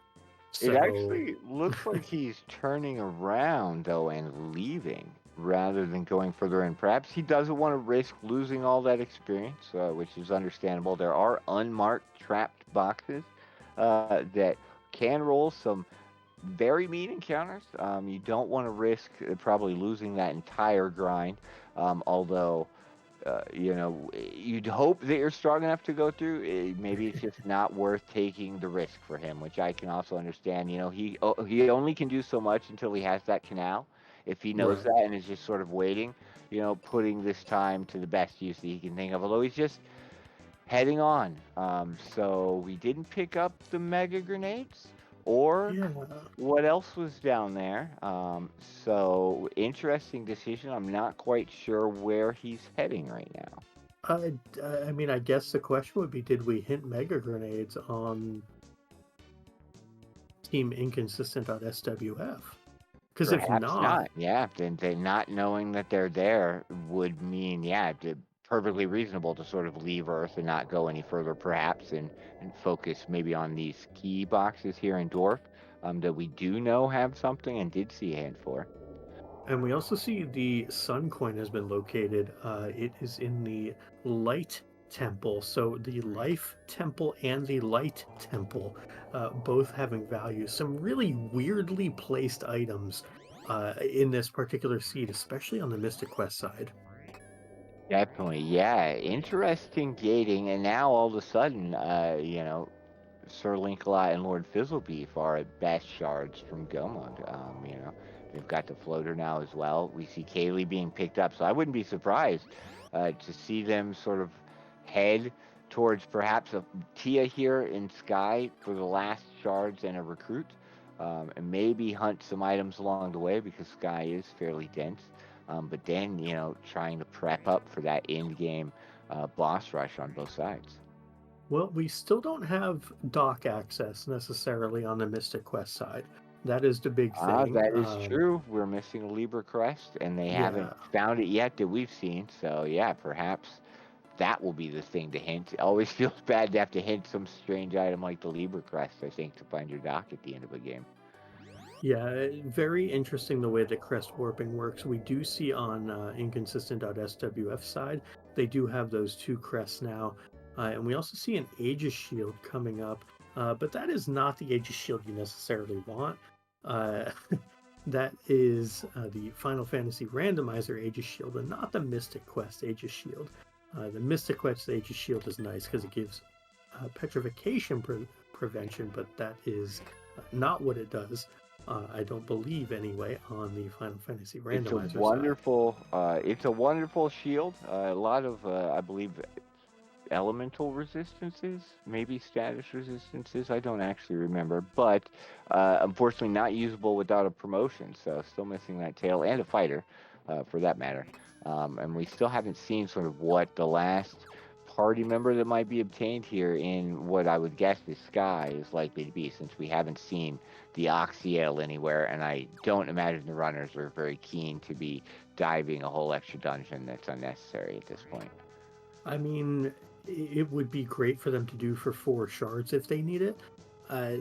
It So actually looks like he's turning around though and leaving rather than going further in. Perhaps he doesn't want to risk losing all that experience, which is understandable. There are unmarked trapped boxes that can roll some very mean encounters. You don't want to risk probably losing that entire grind, although you'd hope that you're strong enough to go through. Maybe it's just not worth taking the risk for him, which I can also understand. He only can do so much until he has that canal. If he knows right. that and is just sort of waiting, putting this time to the best use that he can think of. Although he's just heading on. So we didn't pick up the mega grenades or Yeah. what else was down there. So interesting decision. I'm not quite sure where he's heading right now. I mean, I guess the question would be, did we hint mega grenades on Team Inconsistent.swf? Because if Perhaps not, not. Yeah, then they not knowing that they're there would mean, yeah, perfectly reasonable to sort of leave Earth and not go any further, perhaps, and focus maybe on these key boxes here in Dwarf that we do know have something and did see a hand for. and we also see the Sun Coin has been located. It is in the Light Temple. So the Life Temple and the Light Temple, both having value. Some really weirdly placed items in this particular seed, especially on the Mystic Quest side. Definitely, yeah. Interesting gating, and now all of a sudden, Sir Linkalot and Lord Fizzlebeef are at best shards from Gomod. They've got the floater now as well. We see Kaylee being picked up, so I wouldn't be surprised to see them sort of head towards perhaps a Tia here in Sky for the last shards and a recruit, and maybe hunt some items along the way because Sky is fairly dense. But then, trying to prep up for that end game boss rush on both sides. Well, we still don't have dock access necessarily on the Mystic Quest side. That is the big Ah, thing. that is true. We're missing a Libra crest, and they haven't Yeah, found it yet that we've seen. So yeah, perhaps that will be the thing to hint. It always feels bad to have to hint some strange item like the Libra crest, I think, to find your dock at the end of a game. yeah, very interesting the way that crest warping works. We do see on inconsistent.swf side, they do have those two crests now. And we also see an Aegis shield coming up, but that is not the Aegis shield you necessarily want. Uh, that is the Final Fantasy Randomizer Aegis shield and not the Mystic Quest Aegis shield. The Mystic Quest Aegis shield is nice because it gives petrification prevention, but that is not what it does. I don't believe anyway on the Final Fantasy randomizer side. It's a wonderful shield. A lot of, I believe, elemental resistances, maybe status resistances. I don't actually remember, but unfortunately not usable without a promotion. So still missing that tail and a fighter, for that matter. And we still haven't seen sort of what the last party member that might be obtained here in what I would guess the sky is likely to be, since we haven't seen the Oxyale anywhere, and I don't imagine the runners are very keen to be diving a whole extra dungeon that's unnecessary at this point. I mean, it would be great for them to do for 4 shards if they need it.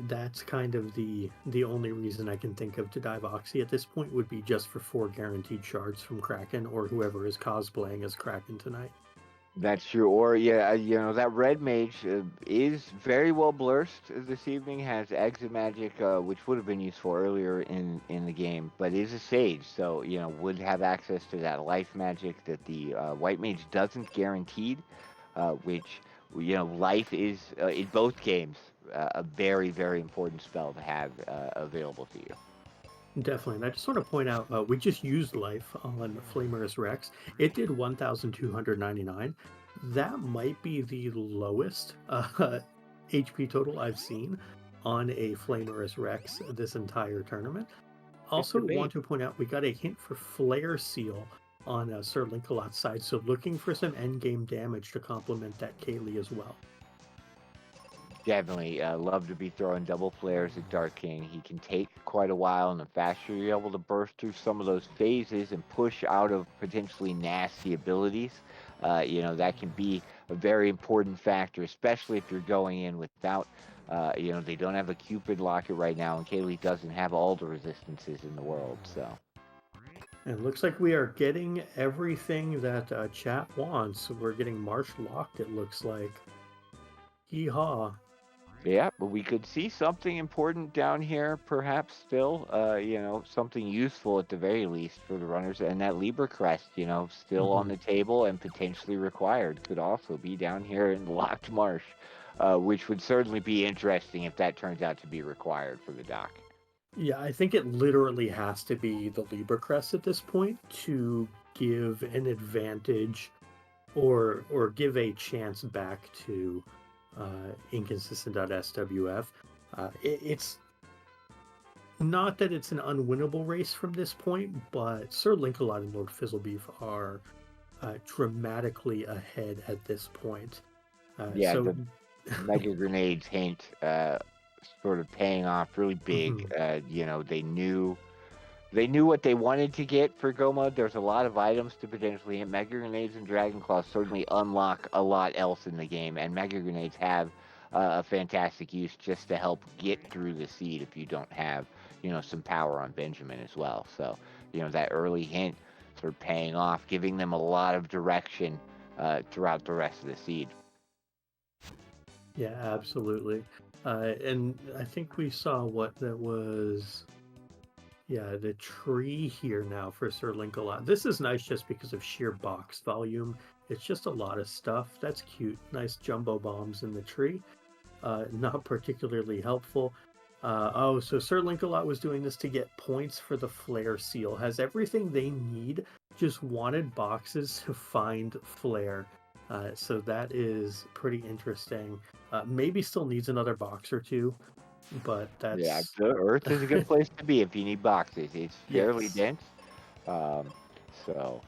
That's kind of the only reason I can think of to dive Oxy at this point would be just for 4 guaranteed shards from Kraken or whoever is cosplaying as Kraken tonight. That's true. Or yeah, that red mage is very well blurst this evening. Has exit magic, which would have been useful earlier in the game, but is a sage, so would have access to that life magic that the white mage doesn't guaranteed. Which life is in both games a very very important spell to have available to you. Definitely. And I just want to point out, we just used life on Flamer's Rex. It did 1,299. That might be the lowest HP total I've seen on a Flamer's Rex this entire tournament. It Also, could be. want to point out we got a hint for Flare Seal on Sir Linkalot's side, so looking for some endgame damage to complement that Kaylee as well. Definitely love to be throwing double flares at Dark King. He can take quite a while, and the faster you're able to burst through some of those phases and push out of potentially nasty abilities, that can be a very important factor, especially if you're going in without, they don't have a Cupid locket right now, and Kaylee doesn't have all the resistances in the world, so. And it looks like we are getting everything that chat wants. We're getting Marsh locked, it looks like. Hee haw. Yeah, but we could see something important down here, perhaps still, something useful at the very least for the runners. And that Libra crest, still on Mhm. the table and potentially required, could also be down here in Locked Marsh, which would certainly be interesting if that turns out to be required for the dock. Yeah, I think it literally has to be the Libra crest at this point to give an advantage or give a chance back to inconsistent.swf. It's not that it's an unwinnable race from this point, but Sir Linkalot and Lord Fizzlebeef are dramatically ahead at this point. Yeah, So, the Mega Grenades hint sort of paying off really big. mhm. They knew what they wanted to get for Go Mode. There's a lot of items to potentially hit. Mega Grenades and Dragon Claws certainly unlock a lot else in the game, and Mega Grenades have a fantastic use just to help get through the seed if you don't have, some power on Benjamin as well. So, that early hint sort of paying off, giving them a lot of direction throughout the rest of the seed. Yeah, absolutely. And I think we saw what that was. Yeah, the tree here now for Sir Link-a-Lot. This is nice just because of sheer box volume. It's just a lot of stuff. That's cute. Nice jumbo bombs in the tree. not particularly helpful. Oh, so Sir Linkalot was doing this to get points for the Flare Seal. Has everything they need, just wanted boxes to find Flare. So that is pretty interesting. Maybe still needs another box or two, but Yeah, that's the Earth is a good place to be if you need boxes. It's fairly yes. dense. Um, so,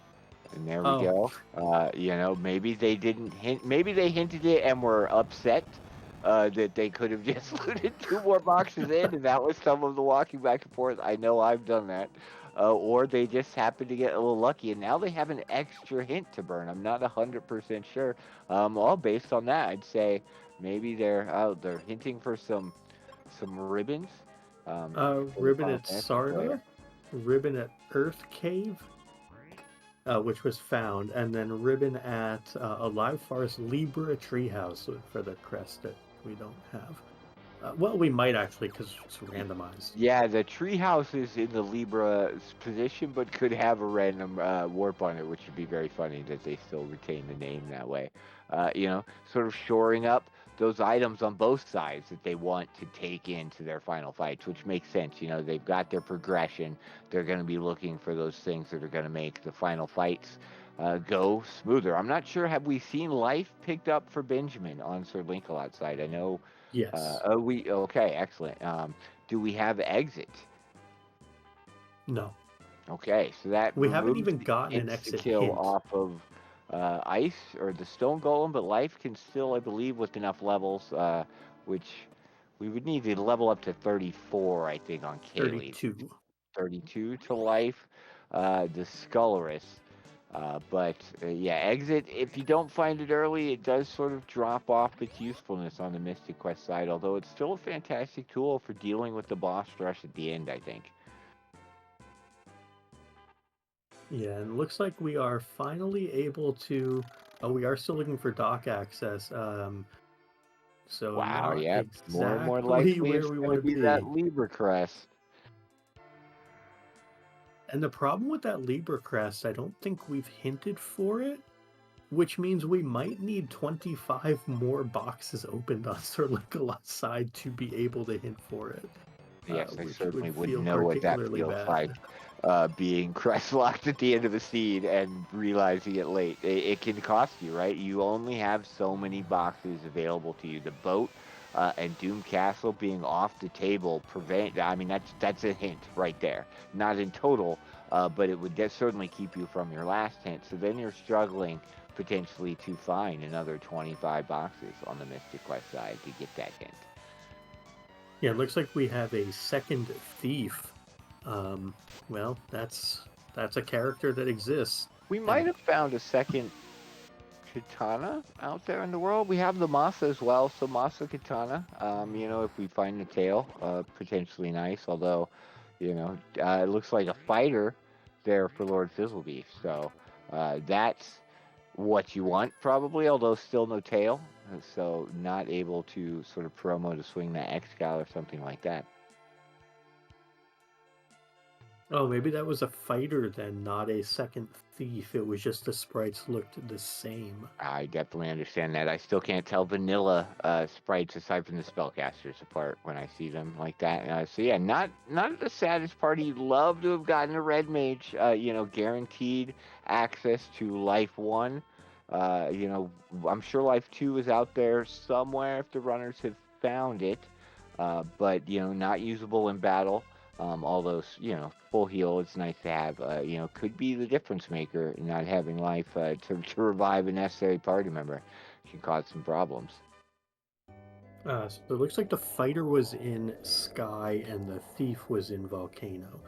and there we Oh, go. You know, maybe they didn't hint. Maybe they hinted it and were upset that they could have just looted two more boxes in, and that was some of the walking back and forth. I know I've done that. Or they just happened to get a little lucky, and now they have an extra hint to burn. I'm not 100% sure. All based on that, I'd say maybe they're hinting for some ribbons for the Ribbon Final at Fantasy player. Sarda, Ribbon at Earth Cave, which was found, and then Ribbon at a live forest Libra treehouse for the crest that we don't have. Well, we might actually because it's randomized. Yeah, the treehouse is in the Libra's position, but could have a random warp on it, which would be very funny that they still retain the name that way. You know, sort of shoring up those items on both sides that they want to take into their final fights, which makes sense. You know, they've got their progression. They're going to be looking for those things that are going to make the final fights go smoother. I'm not sure. Have we seen life picked up for Benjamin on Sir Linkalot's side? I know. Yes. Oh, we okay, excellent. Do we have exit? No. Okay, so that We haven't removes even the gotten an insta exit kill hint. off of ice or the stone golem, but life can still, I believe, with enough levels, which we would need to level up to 34, I think, on Kaylee. 32. 32 to life, the Scullerus. But yeah, exit, if you don't find it early, it does sort of drop off its usefulness on the Mystic Quest side, although it's still a fantastic tool for dealing with the boss rush at the end, I think. Yeah, and it looks like we are finally able to. Oh, we are still looking for dock access. So Wow, not yeah, more and more exactly likely where it's we going want to to be that be. Libra crest. And the problem with that Libra crest, I don't think we've hinted for it, which means we might need 25 more boxes opened on Sir Lancelot's side to be able to hint for it, Yes, I which certainly would would feel know what that particularly feels like, bad. being crest locked at the end of a seed and realizing it late. It can cost you, right? You only have so many boxes available to you. The boat and Doom Castle being off the table prevent. I mean, that's a hint right there. Not in total, but it would certainly keep you from your last hint. So then you're struggling potentially to find another 25 boxes on the Mystic Quest side to get that hint. Yeah, it looks like we have a second thief. Um, well, that's a character that exists, We might and have found a second katana out there in the world. We have the Masa as well, so Masa katana. You know, if we find the tail, potentially nice. Although, you know, it looks like a fighter there for Lord Fizzlebeef. So that's what you want probably. Although still no tail, so not able to sort of promo to swing that X-Gal or something like that. oh, maybe that was a fighter then, not a second thief. It was just the sprites looked the same. I definitely understand that. I still can't tell vanilla sprites aside from the spellcasters apart when I see them like that. So yeah, not the saddest part. You'd love to have gotten a red mage. You know, guaranteed access to life one. You know, I'm sure life two is out there somewhere if the runners have found it. But you know, not usable in battle. All those, you know, full heal, it's nice to have. You know, could be the difference maker. Not having life to revive a necessary party member can cause some problems. So it looks like the fighter was in Sky and the thief was in Volcano.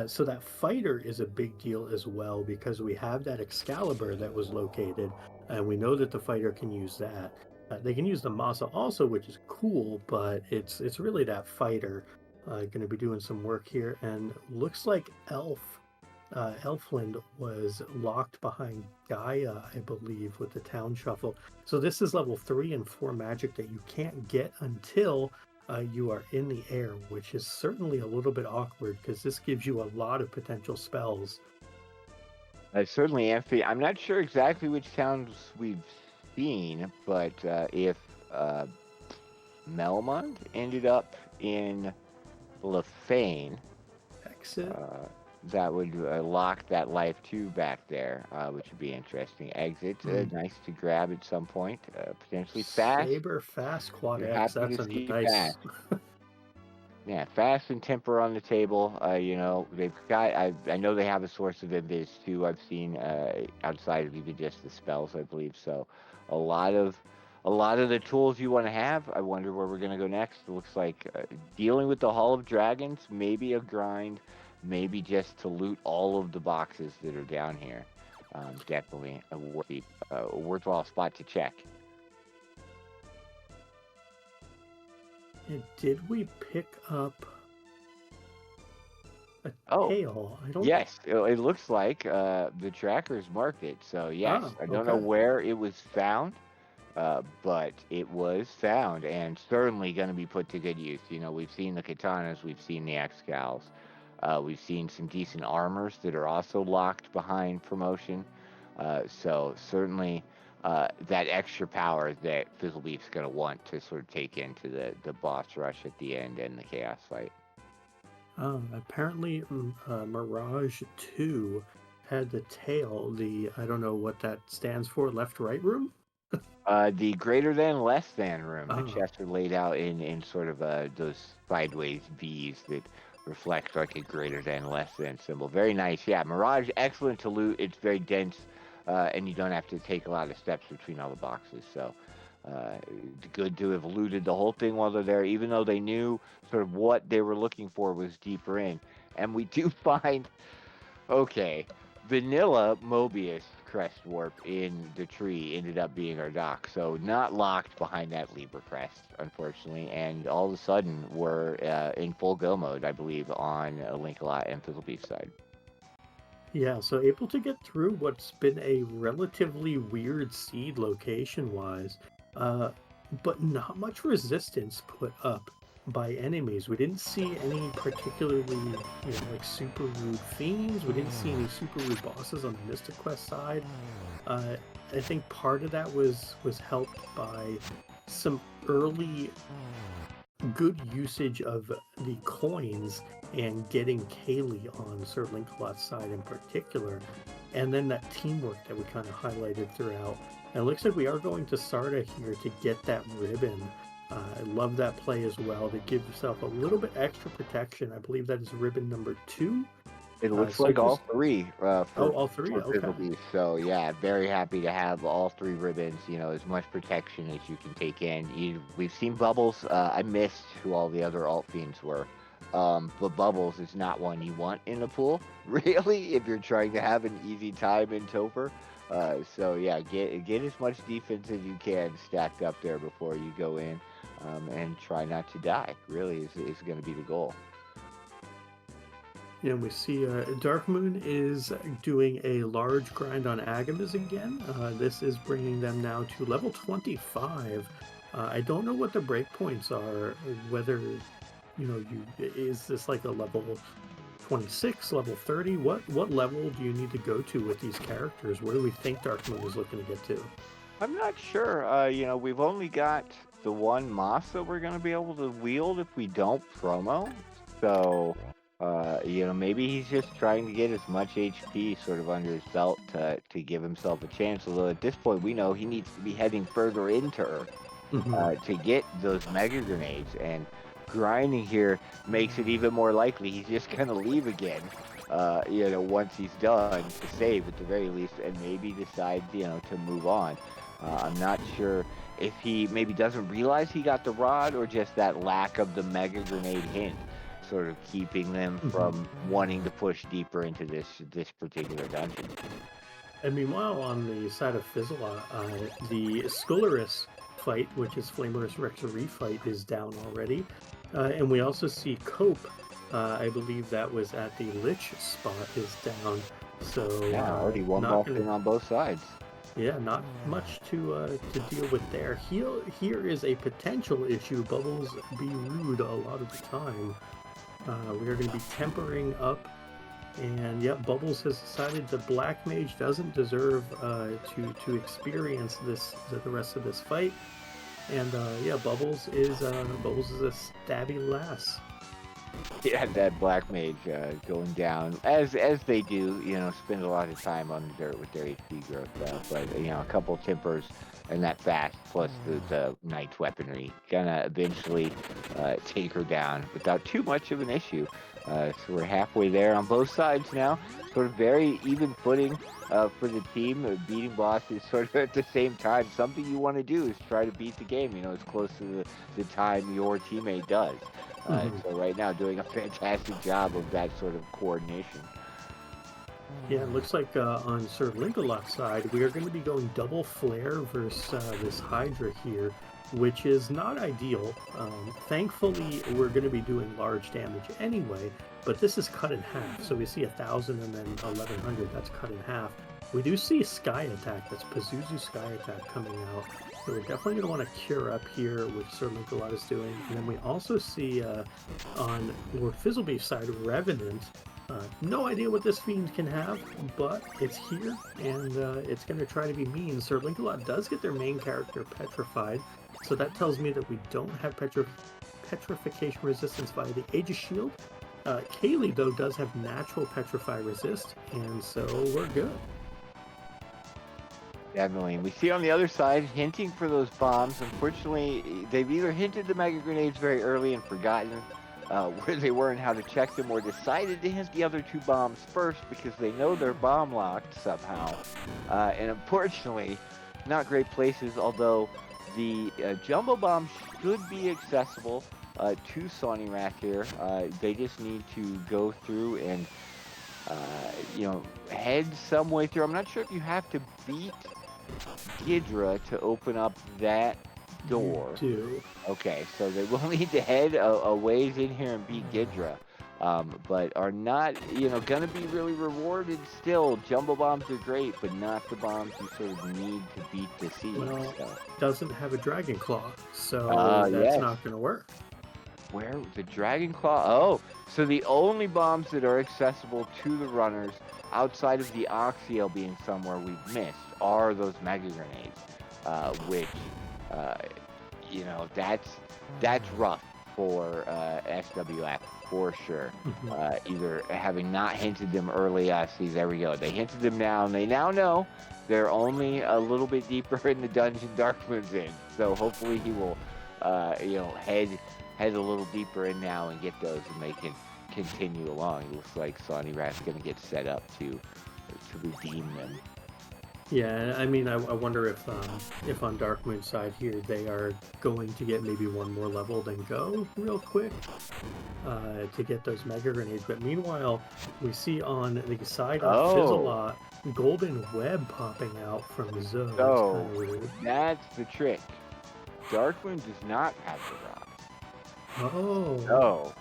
So that fighter is a big deal as well because we have that Excalibur that was located, and we know that the fighter can use that. They can use the Masa also, which is cool, but it's really that fighter going to be doing some work here. And looks like Elfland was locked behind Gaia, I believe, with the town shuffle. So this is level 3 and 4 magic that you can't get until you are in the air, which is certainly a little bit awkward because this gives you a lot of potential spells. Certainly, Amphi. I'm not sure exactly which towns we've seen, but if Melmond ended up in Lefane. Exit. Uh, that would lock that life 2 back there, which would be interesting. Exit, Mm. nice to grab at some point. Potentially fast. Saber fast quad You're X. happy That's to a see nice. fast. Yeah, fast and temper on the table. They've got. I know they have a source of invis too. I've seen outside of even just the spells, I believe. So, a lot of, a lot of the tools you want to have. I wonder where we're gonna go next. It looks like dealing with the Hall of Dragons, maybe a grind, maybe just to loot all of the boxes that are down here. Definitely a worthwhile spot to check. And did we pick up a Oh, tail? I don't. yes, it looks like the trackers marked it. So yes, Ah, I don't know okay. where it was found, but it was found and certainly going to be put to good use. We've seen the katanas, we've seen the excals, we've seen some decent armors that are also locked behind promotion. So certainly that extra power that Fizzlebeef's going to want to sort of take into the boss rush at the end and the chaos fight. Apparently, Mirage 2 had the tail. I don't know what that stands for. Left right room? The greater than, less than room. The Ah, chests are laid out in sort of those sideways V's that reflect like a greater than, less than symbol. Very nice. Yeah, Mirage, excellent to loot. It's very dense, and you don't have to take a lot of steps between all the boxes. So, good to have looted the whole thing while they're there, even though they knew sort of what they were looking for was deeper in. And we do find okay. Vanilla Mobius crest warp in the tree ended up being our dock, so not locked behind that Libra crest, unfortunately. And all of a sudden, we're in full go mode, I believe, on Linkalot and Fizzlebeef side. yeah, so able to get through what's been a relatively weird seed location-wise, uh, but not much resistance put up by enemies. We didn't see any particularly, like super rude fiends. We didn't see any super rude bosses on the Mystic Quest side. Uh, I think part of that was helped by some early good usage of the coins and getting Kaylee on Sir Lancelot's side in particular, and then that teamwork that we kind of highlighted throughout. And it looks like we are going to Sarda here to get that ribbon. I love that play as well to give yourself a little bit extra protection. I believe that is ribbon number 2. It looks So like all just three oh, for all three. Okay. Fizzlebeef. So yeah, very happy to have all 3 ribbons. As much protection as you can take in. We've seen Bubbles. I missed who all the other alt fiends were. But Bubbles is not one you want in the pool, really, if you're trying to have an easy time in Topher. So yeah, get as much defense as you can stacked up there before you go in, and try not to die. Really is going to be the goal. And we see Dark Moon is doing a large grind on Agamas again. This is bringing them now to level 25. I don't know what the breakpoints are, whether, is this like a level 26, level 30? What level do you need to go to with these characters? Where do we think Dark Moon is looking to get to? I'm not sure. We've only got the one Moss that we're going to be able to wield if we don't promo. So, maybe he's just trying to get as much HP sort of under his belt to give himself a chance. Although at this point, we know he needs to be heading further into Earth Mhm. to get those mega grenades. And grinding here makes it even more likely he's just going to leave again. Once he's done to save at the very least, and maybe decide, to move on. I'm not sure if he maybe doesn't realize he got the rod or just that lack of the mega grenade hint sort of keeping them Mhm. from wanting to push deeper into this particular dungeon. And meanwhile, on the side of Fizzlelot, the Skularis fight, which is Flamerus Rex refight, is down already. And we also see Cope, I believe that was at the Lich spot, is down. So Yeah, already one not ball gonna, thing on both sides. yeah, not much to deal with there. Here is a potential issue. Bubbles be rude a lot of the time. We are going to be tempering up, and yep, Bubbles has decided the Black Mage doesn't deserve to experience the rest of this fight. And yeah, Bubbles is a stabby lass. Yeah, that black mage going down as they do. Spend a lot of time on the dirt with their HP growth. But a couple tempers and that fast plus the knight's weaponry gonna eventually take her down without too much of an issue. So we're halfway there on both sides now. Sort of very even footing for the team. Beating bosses sort of at the same time. Something you want to do is try to beat the game. As close to the time your teammate does. Hmm. So right now, doing a fantastic job of that sort of coordination. Yeah, it looks like on Sir Linkalot's side, we are going to be going double flare versus this Hydra here, which is not ideal. Thankfully, we're going to be doing large damage anyway, but this is cut in half. So we see 1,000 and then 1,100, that's cut in half. We do see Sky Attack, that's Pazuzu Sky Attack coming out. So we're definitely going to want to cure up here, which Sir Linkalot is doing. And then we also see on Lord Fizzlebeef's side, Revenant. No idea what this fiend can have, but it's here, and it's going to try to be mean. Sir Linkalot does get their main character petrified, so that tells me that we don't have petrification resistance via the Aegis Shield. Kaylee, though, does have natural petrify resist, and so we're good. Definitely. We see on the other side hinting for those bombs. Unfortunately, they've either hinted the mega grenades very early and forgotten where they were and how to check them, or decided to hit the other two bombs first because they know they're bomb locked somehow. And unfortunately, not great places, although the jumbo bomb should be accessible to Sony Wrath here. They just need to go through and, head some way through. I'm not sure if you have to beat Ghidra to open up that door. Do. Okay, so they will need to head a ways in here and beat Ghidra, but are not, gonna be really rewarded still. Jumbo bombs are great, but not the bombs you sort of need to beat the siege. Well, So. doesn't have a Dragon Claw, so that's Yes. not going to work. Where the Dragon Claw? Oh, so the only bombs that are accessible to the runners outside of the Oxio being somewhere we've missed are those mega grenades, which, uh, that's rough for SWF for sure. Mhm. Either having not hinted them early, see, there we go. They hinted them now, and they now know they're only a little bit deeper in the dungeon Darkmoon's in. So hopefully he will, head a little deeper in now and get those, and they can continue along. It looks like Sony Rat's going to get set up to redeem them. Yeah, I mean, I wonder if on Darkmoon's side here they are going to get maybe one more level than go real quick to get those mega grenades. But meanwhile, we see on the side of Oh, Fizzlelot, golden web popping out from Zoe. It's kind so of rude. that's the trick. Darkmoon does not have the rod. Oh, So,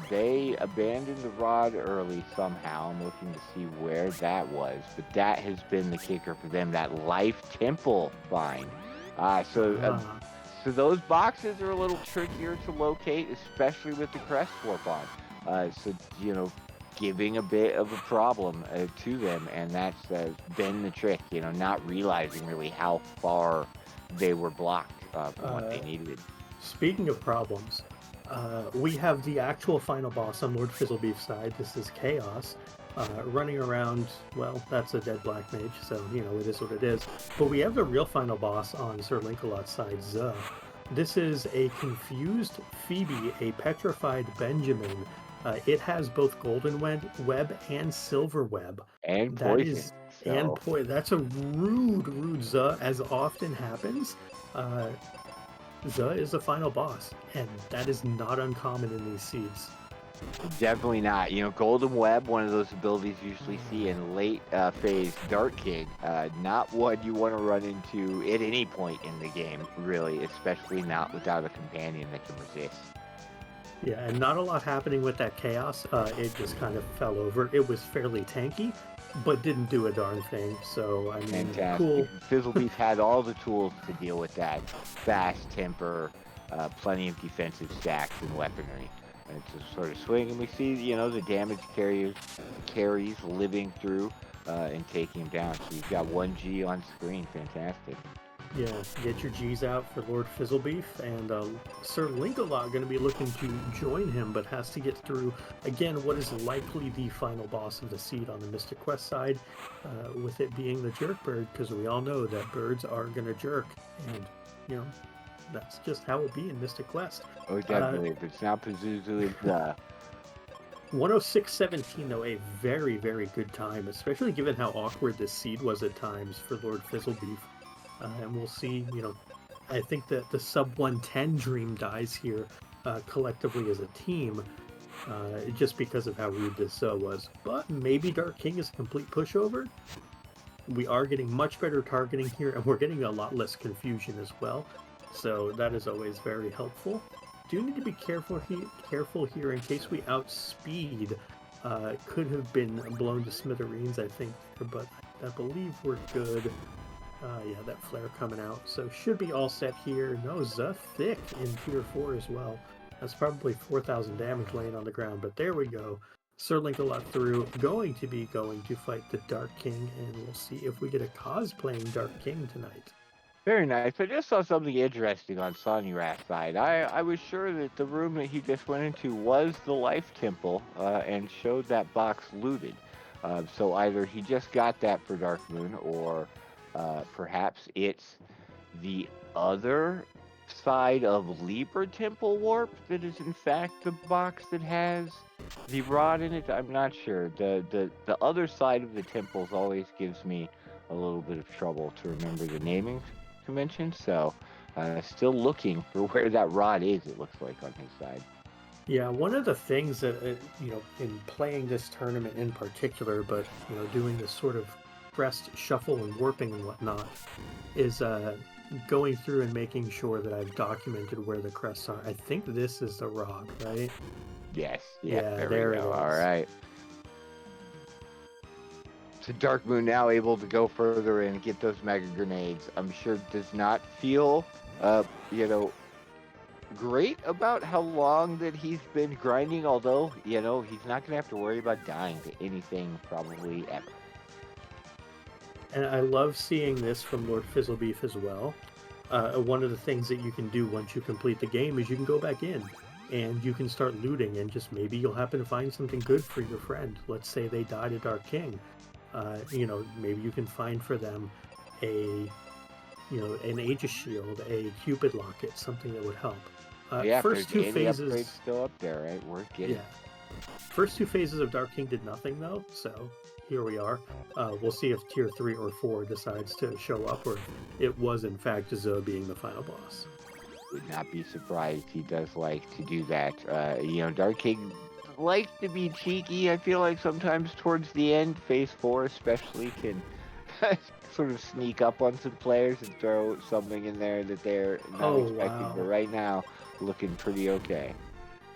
they abandoned the rod early somehow. I'm looking to see where that was, but that has been the kicker for them. That life temple find. Uh, so, uh, ah, so those boxes are a little trickier to locate, especially with the crest warp on. So giving a bit of a problem to them, and that's been the trick. Not realizing really how far they were blocked from what they uh, needed. speaking of problems, we have the actual final boss on Lord Fizzlebeef's side. This is Chaos. Running around, well, that's a dead black mage, so, it is what it is. But we have the real final boss on Sir Linkalot's side, Zuh. This is a confused Phoebe, a petrified Benjamin. It has both golden web and silver web. And That poison. is, and So boy, that's a rude Zuh, as often happens. Uh, Zuh is the final boss, and that is not uncommon in these seeds. definitely not. Golden Web, one of those abilities you usually see in late phase Dark King. Not one you want to run into at any point in the game, really, especially not without a companion that can resist. Yeah, and not a lot happening with that chaos. It just kind of fell over. It was fairly tanky, but didn't do a darn thing. So, I mean, Fantastic. cool. Fizzlebeef had all the tools to deal with that. Fast temper, plenty of defensive stacks and weaponry. And it's a sort of swing, and we see, the damage carries living through and taking him down. So you've got 1G on screen. Fantastic. Yeah, get your G's out for Lord Fizzlebeef, and Sir Linkalot going to be looking to join him, but has to get through, again, what is likely the final boss of the seed on the Mystic Quest side, with it being the Jerk Bird, because we all know that birds are going to jerk, and, you know, that's just how it be in Mystic Quest. Oh, definitely. If it's not Pazuzu, it's 106.17, though, a very, very good time, especially given how awkward this seed was at times for Lord Fizzlebeef. And we'll see, I think that the sub 110 dream dies here collectively as a team, just because of how rude this was. But maybe Dark King is a complete pushover. We are getting much better targeting here, and we're getting a lot less confusion as well. So that is always very helpful. Do need to be careful here in case we outspeed. Could have been blown to smithereens, I think, but I believe we're good. Yeah, that flare coming out. So should be all set here. No, thick in tier 4 as well. That's probably 4,000 damage laying on the ground, but there we go. Sir Linkalot through, going to fight the Dark King, and we'll see if we get a cosplaying Dark King tonight. very nice. I just saw something interesting on Sonira's side. I was sure that the room that he just went into was the Life Temple, and showed that box looted. So either he just got that for Dark Moon, or perhaps it's the other side of Libra Temple Warp that is in fact the box that has the rod in it. I'm not sure. The other side of the temples always gives me a little bit of trouble to remember the naming convention. So still looking for where that rod is, it looks like, on his side. Yeah, one of the things that, in playing this tournament in particular, but, doing this sort of crest shuffle and warping and whatnot, is going through and making sure that I've documented where the crests are. I think this is the rock, right? Yes. Yeah, There there we it go. is. All right. So Dark Moon now able to go further and get those mega grenades. I'm sure does not feel, you know, great about how long that he's been grinding. Although, he's not gonna have to worry about dying to anything probably ever. And I love seeing this from Lord Fizzlebeef as well. One of the things that you can do once you complete the game is you can go back in and you can start looting, and just maybe you'll happen to find something good for your friend. Let's say they died a Dark King. Maybe you can find for them an Aegis Shield, a Cupid Locket, something that would help. Yeah, if there's First two any phases, upgrades still up there, right? Worth getting. yeah. First two phases of Dark King did nothing though, so here we are. We'll see if Tier 3 or 4 decides to show up, or it was in fact Zoe being the final boss. Would not be surprised he does like to do that. Dark King likes to be cheeky. I feel like sometimes towards the end, Phase 4 especially, can sort of sneak up on some players and throw something in there that they're not expecting. Wow. But right now, looking pretty okay.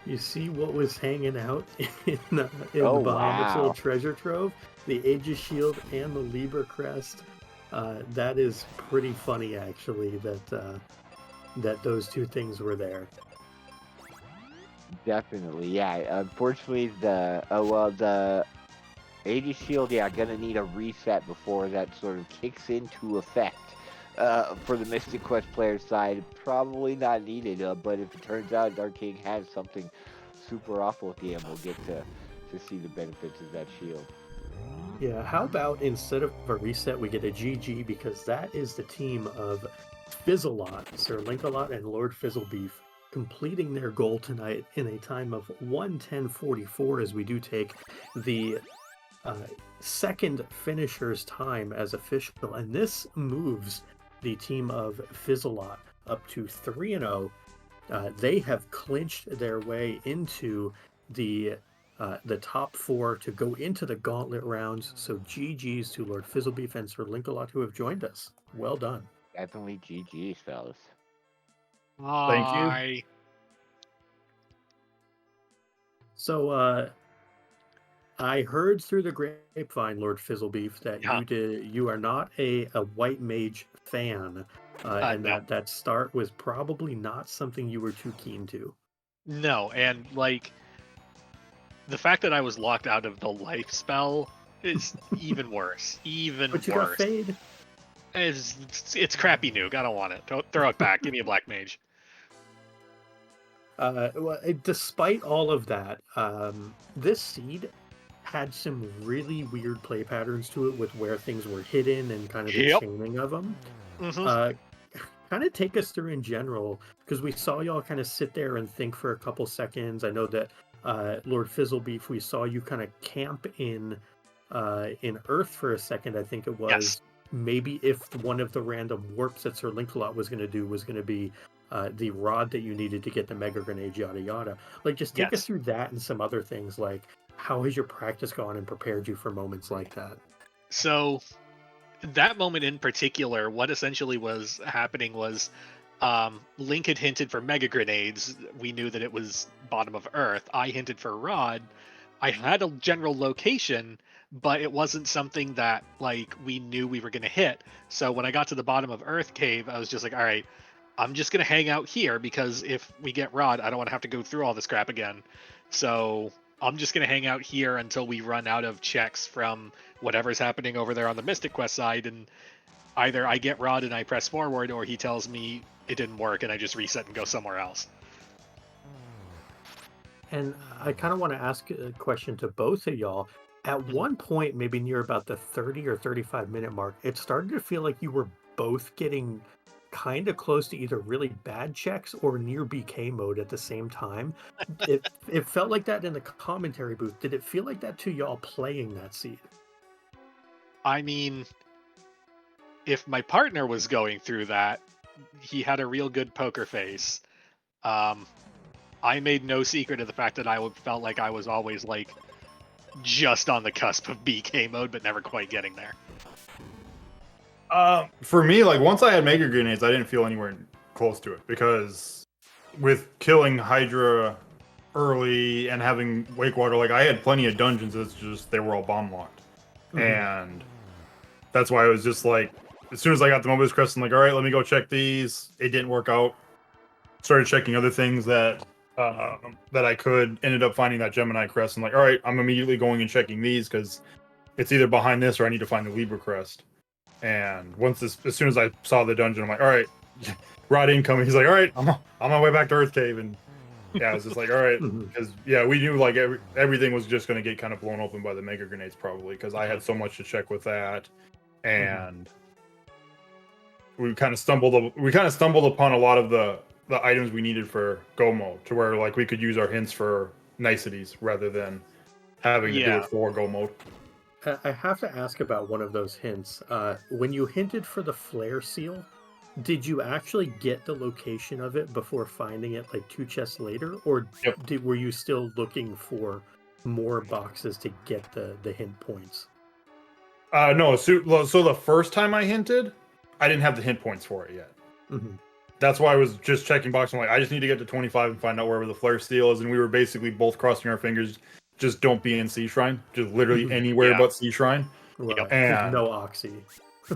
You see what was hanging out in the Oh, Bahamut's little wow. treasure trove? The Aegis Shield and the Libra Crest. That is pretty funny, actually, that those two things were there. Definitely, yeah. Unfortunately, the Aegis Shield, yeah, gonna need a reset before that sort of kicks into effect. For the Mystic Quest player side, probably not needed. But if it turns out Dark King has something super awful at the end, we'll get to see the benefits of that shield. Yeah, how about instead of a reset, we get a GG, because that is the team of Fizzlelot, Sir Linkalot, and Lord Fizzlebeef completing their goal tonight in a time of 1:10:44, as we do take the second finisher's time as official, and this moves the team of Fizzlelot up to 3-0. They have clinched their way into the top 4 to go into the gauntlet rounds. So GG's to Lord Fizzlebeef and Sir Linkalot, who have joined us. Well done. Definitely GG's, fellas. Thank you. So I heard through the grapevine, Lord Fizzlebeef, that Yeah. you are not a white mage fan, and No. that start was probably not something you were too keen to. No, and the fact that I was locked out of the life spell is even worse. Even But you worse. got Fade. It's crappy nuke. I don't want it. Throw it back. Give me a black mage. Despite all of that, this seed had some really weird play patterns to it with where things were hidden and kind of the Yep. chaining of them. Mm-hmm. Kind of take us through in general, because we saw y'all kind of sit there and think for a couple seconds. I know that Lord Fizzlebeef, we saw you kind of camp in Earth for a second. I think it Yes. was maybe if one of the random warps that Sir Linkalot was going to do was going to be the rod that you needed to get the mega grenade, yada yada. Like, just take us Yes. through that and some other things. Like, how has your practice gone and prepared you for moments like that? So that moment in particular, what essentially was happening was Link had hinted for mega grenades. We knew that it was bottom of Earth. I hinted for Rod. I had a general location, but it wasn't something that like we knew we were going to hit. So when I got to the bottom of Earth Cave, I was just like, all right, I'm just going to hang out here because if we get Rod, I don't want to have to go through all this crap again. So I'm just going to hang out here until we run out of checks from whatever's happening over there on the Mystic Quest side, and either I get Rod and I press forward, or he tells me it didn't work and I just reset and go somewhere else. And I kind of want to ask a question to both of y'all. At Mhm. one point, maybe near about the 30 or 35-minute mark, it started to feel like you were both getting kind of close to either really bad checks or near BK mode at the same time. It felt like that in the commentary booth. Did it feel like that to y'all playing that seed? I mean, if my partner was going through that, he had a real good poker face. Um, I made no secret of the fact that felt like I was always like just on the cusp of BK mode, but never quite getting there. For me, like once I had mega grenades, I didn't feel anywhere close to it because with killing Hydra early and having Wake Water, like I had plenty of dungeons. It's just they were all bomb locked, and that's why I was just like, as soon as I got the Mobius Crest, I'm like, all right, let me go check these. It didn't work out. Started checking other things that I could. Ended up finding that Gemini Crest. I'm like, all right, I'm immediately going and checking these because it's either behind this or I need to find the Libra Crest. And as soon as I saw the dungeon, I'm like, all right, Rod incoming. He's like, all right, I'm on my way back to Earth Cave. And yeah, I was just like, all right, because yeah, we knew like everything was just going to get kind of blown open by the mega grenades probably because I had so much to check with that, and we kind of stumbled upon a lot of the items we needed for go mode to where like we could use our hints for niceties rather than having to do it for go mode. I have to ask about one of those hints. When you hinted for the flare seal, did you actually get the location of it before finding it like 2 chests later, or were you still looking for more boxes to get the hint points? No, so the first time I hinted, I didn't have the hint points for it yet. That's why I was just checking boxes. I'm like, I just need to get to 25 and find out wherever the flare seal is, and we were basically both crossing our fingers. Just don't be in Sea Shrine. Just literally anywhere but Sea Shrine. Right. And no Oxy.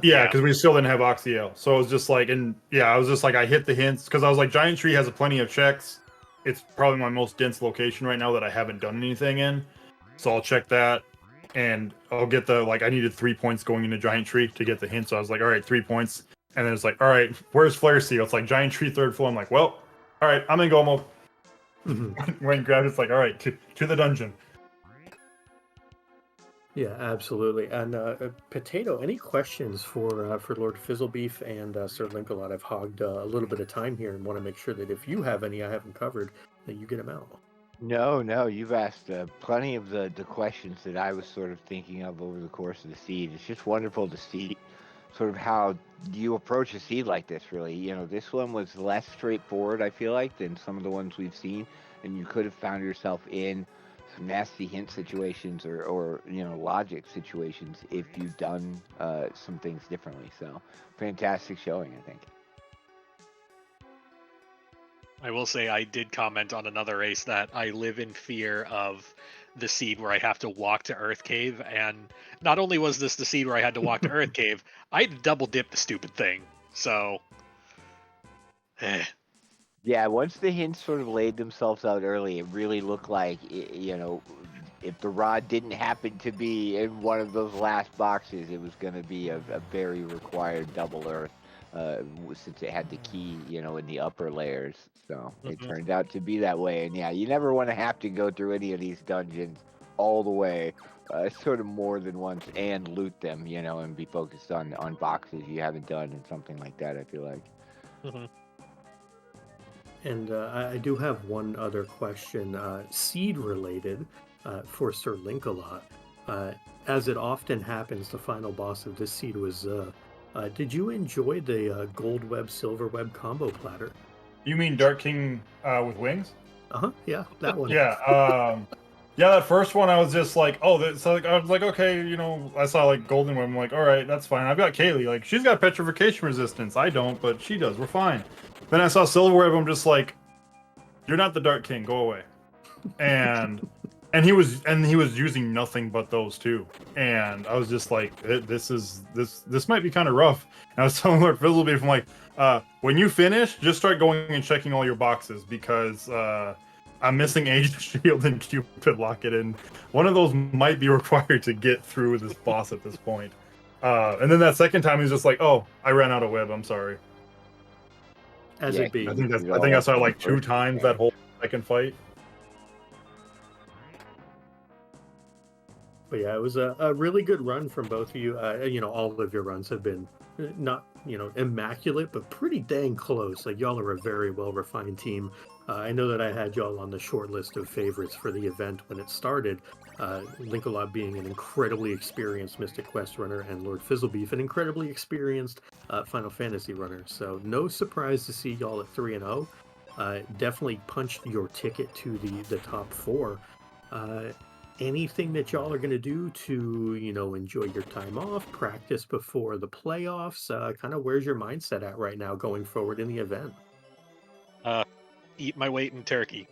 Yeah, because we still didn't have Oxyel. So it was just like, I was just like, I hit the hints because I was like, Giant Tree has plenty of checks. It's probably my most dense location right now that I haven't done anything in. So I'll check that, and I'll get I needed 3 points going into Giant Tree to get the hint. So I was like, all right, 3 points. And then it's like, all right, where's Flare Seal? It's like Giant Tree 3rd floor. I'm like, well, all right, I'm in go mode. When grabbed, it's like, all right, to the dungeon. Yeah, absolutely. And Potato, any questions for Lord Fizzlebeef and Sir Linkalot? I've hogged a little bit of time here and want to make sure that if you have any I haven't covered, that you get them out. No, you've asked plenty of the questions that I was sort of thinking of over the course of the seed. It's just wonderful to see sort of how you approach a seed like this, really. You know, this one was less straightforward, I feel like, than some of the ones we've seen, and you could have found yourself in some nasty hint situations or logic situations if you've done some things differently. So, fantastic showing, I think. I will say I did comment on another race that I live in fear of the seed where I have to walk to Earth Cave, and not only was this the seed where I had to walk to Earth Cave, I had to double dip the stupid thing. So, Yeah, once the hints sort of laid themselves out early, it really looked like, if the rod didn't happen to be in one of those last boxes, it was going to be a very required double earth, since it had the key, in the upper layers. So it Mhm. turned out to be that way. And yeah, you never want to have to go through any of these dungeons all the way, sort of more than once, and loot them, and be focused on boxes you haven't done and something like that, I feel like. Mhm. And I do have one other question, seed related, for Sir Linkalot. Uh, as it often happens, the final boss of this seed was. Did you enjoy the gold web silver web combo platter? You mean Dark King with wings? Uh huh. Yeah, that one. Yeah. Yeah, that first one I was just like, oh, so like, I was like, okay, I saw like Golden Web. I'm like, all right, that's fine. I've got Kaylee. Like, she's got petrification resistance. I don't, but she does. We're fine. Then I saw Silver Web. I'm just like, you're not the Dark King. Go away. And he was using nothing but those two. And I was just like, this might be kind of rough. And I was telling Lord Fizzlebeef, I'm like, when you finish, just start going and checking all your boxes because I'm missing Age Shield and Cupid Locket, and one of those might be required to get through this boss at this point. And then that second time, he's just like, "Oh, I ran out of web. I'm sorry." As Yeah, it be. I think I saw it like 2 times that whole second fight. But yeah, it was a really good run from both of you. All of your runs have been not, immaculate, but pretty dang close. Like, y'all are a very well refined team. I know that I had y'all on the short list of favorites for the event when it started. Linkalot being an incredibly experienced Mystic Quest runner, and Lord Fizzlebeef an incredibly experienced Final Fantasy runner. So no surprise to see y'all at 3-0. Definitely punched your ticket to the top four. Uh, Anything that y'all are going to do to, enjoy your time off, practice before the playoffs? Kind of where's your mindset at right now going forward in the event? Eat my weight in turkey.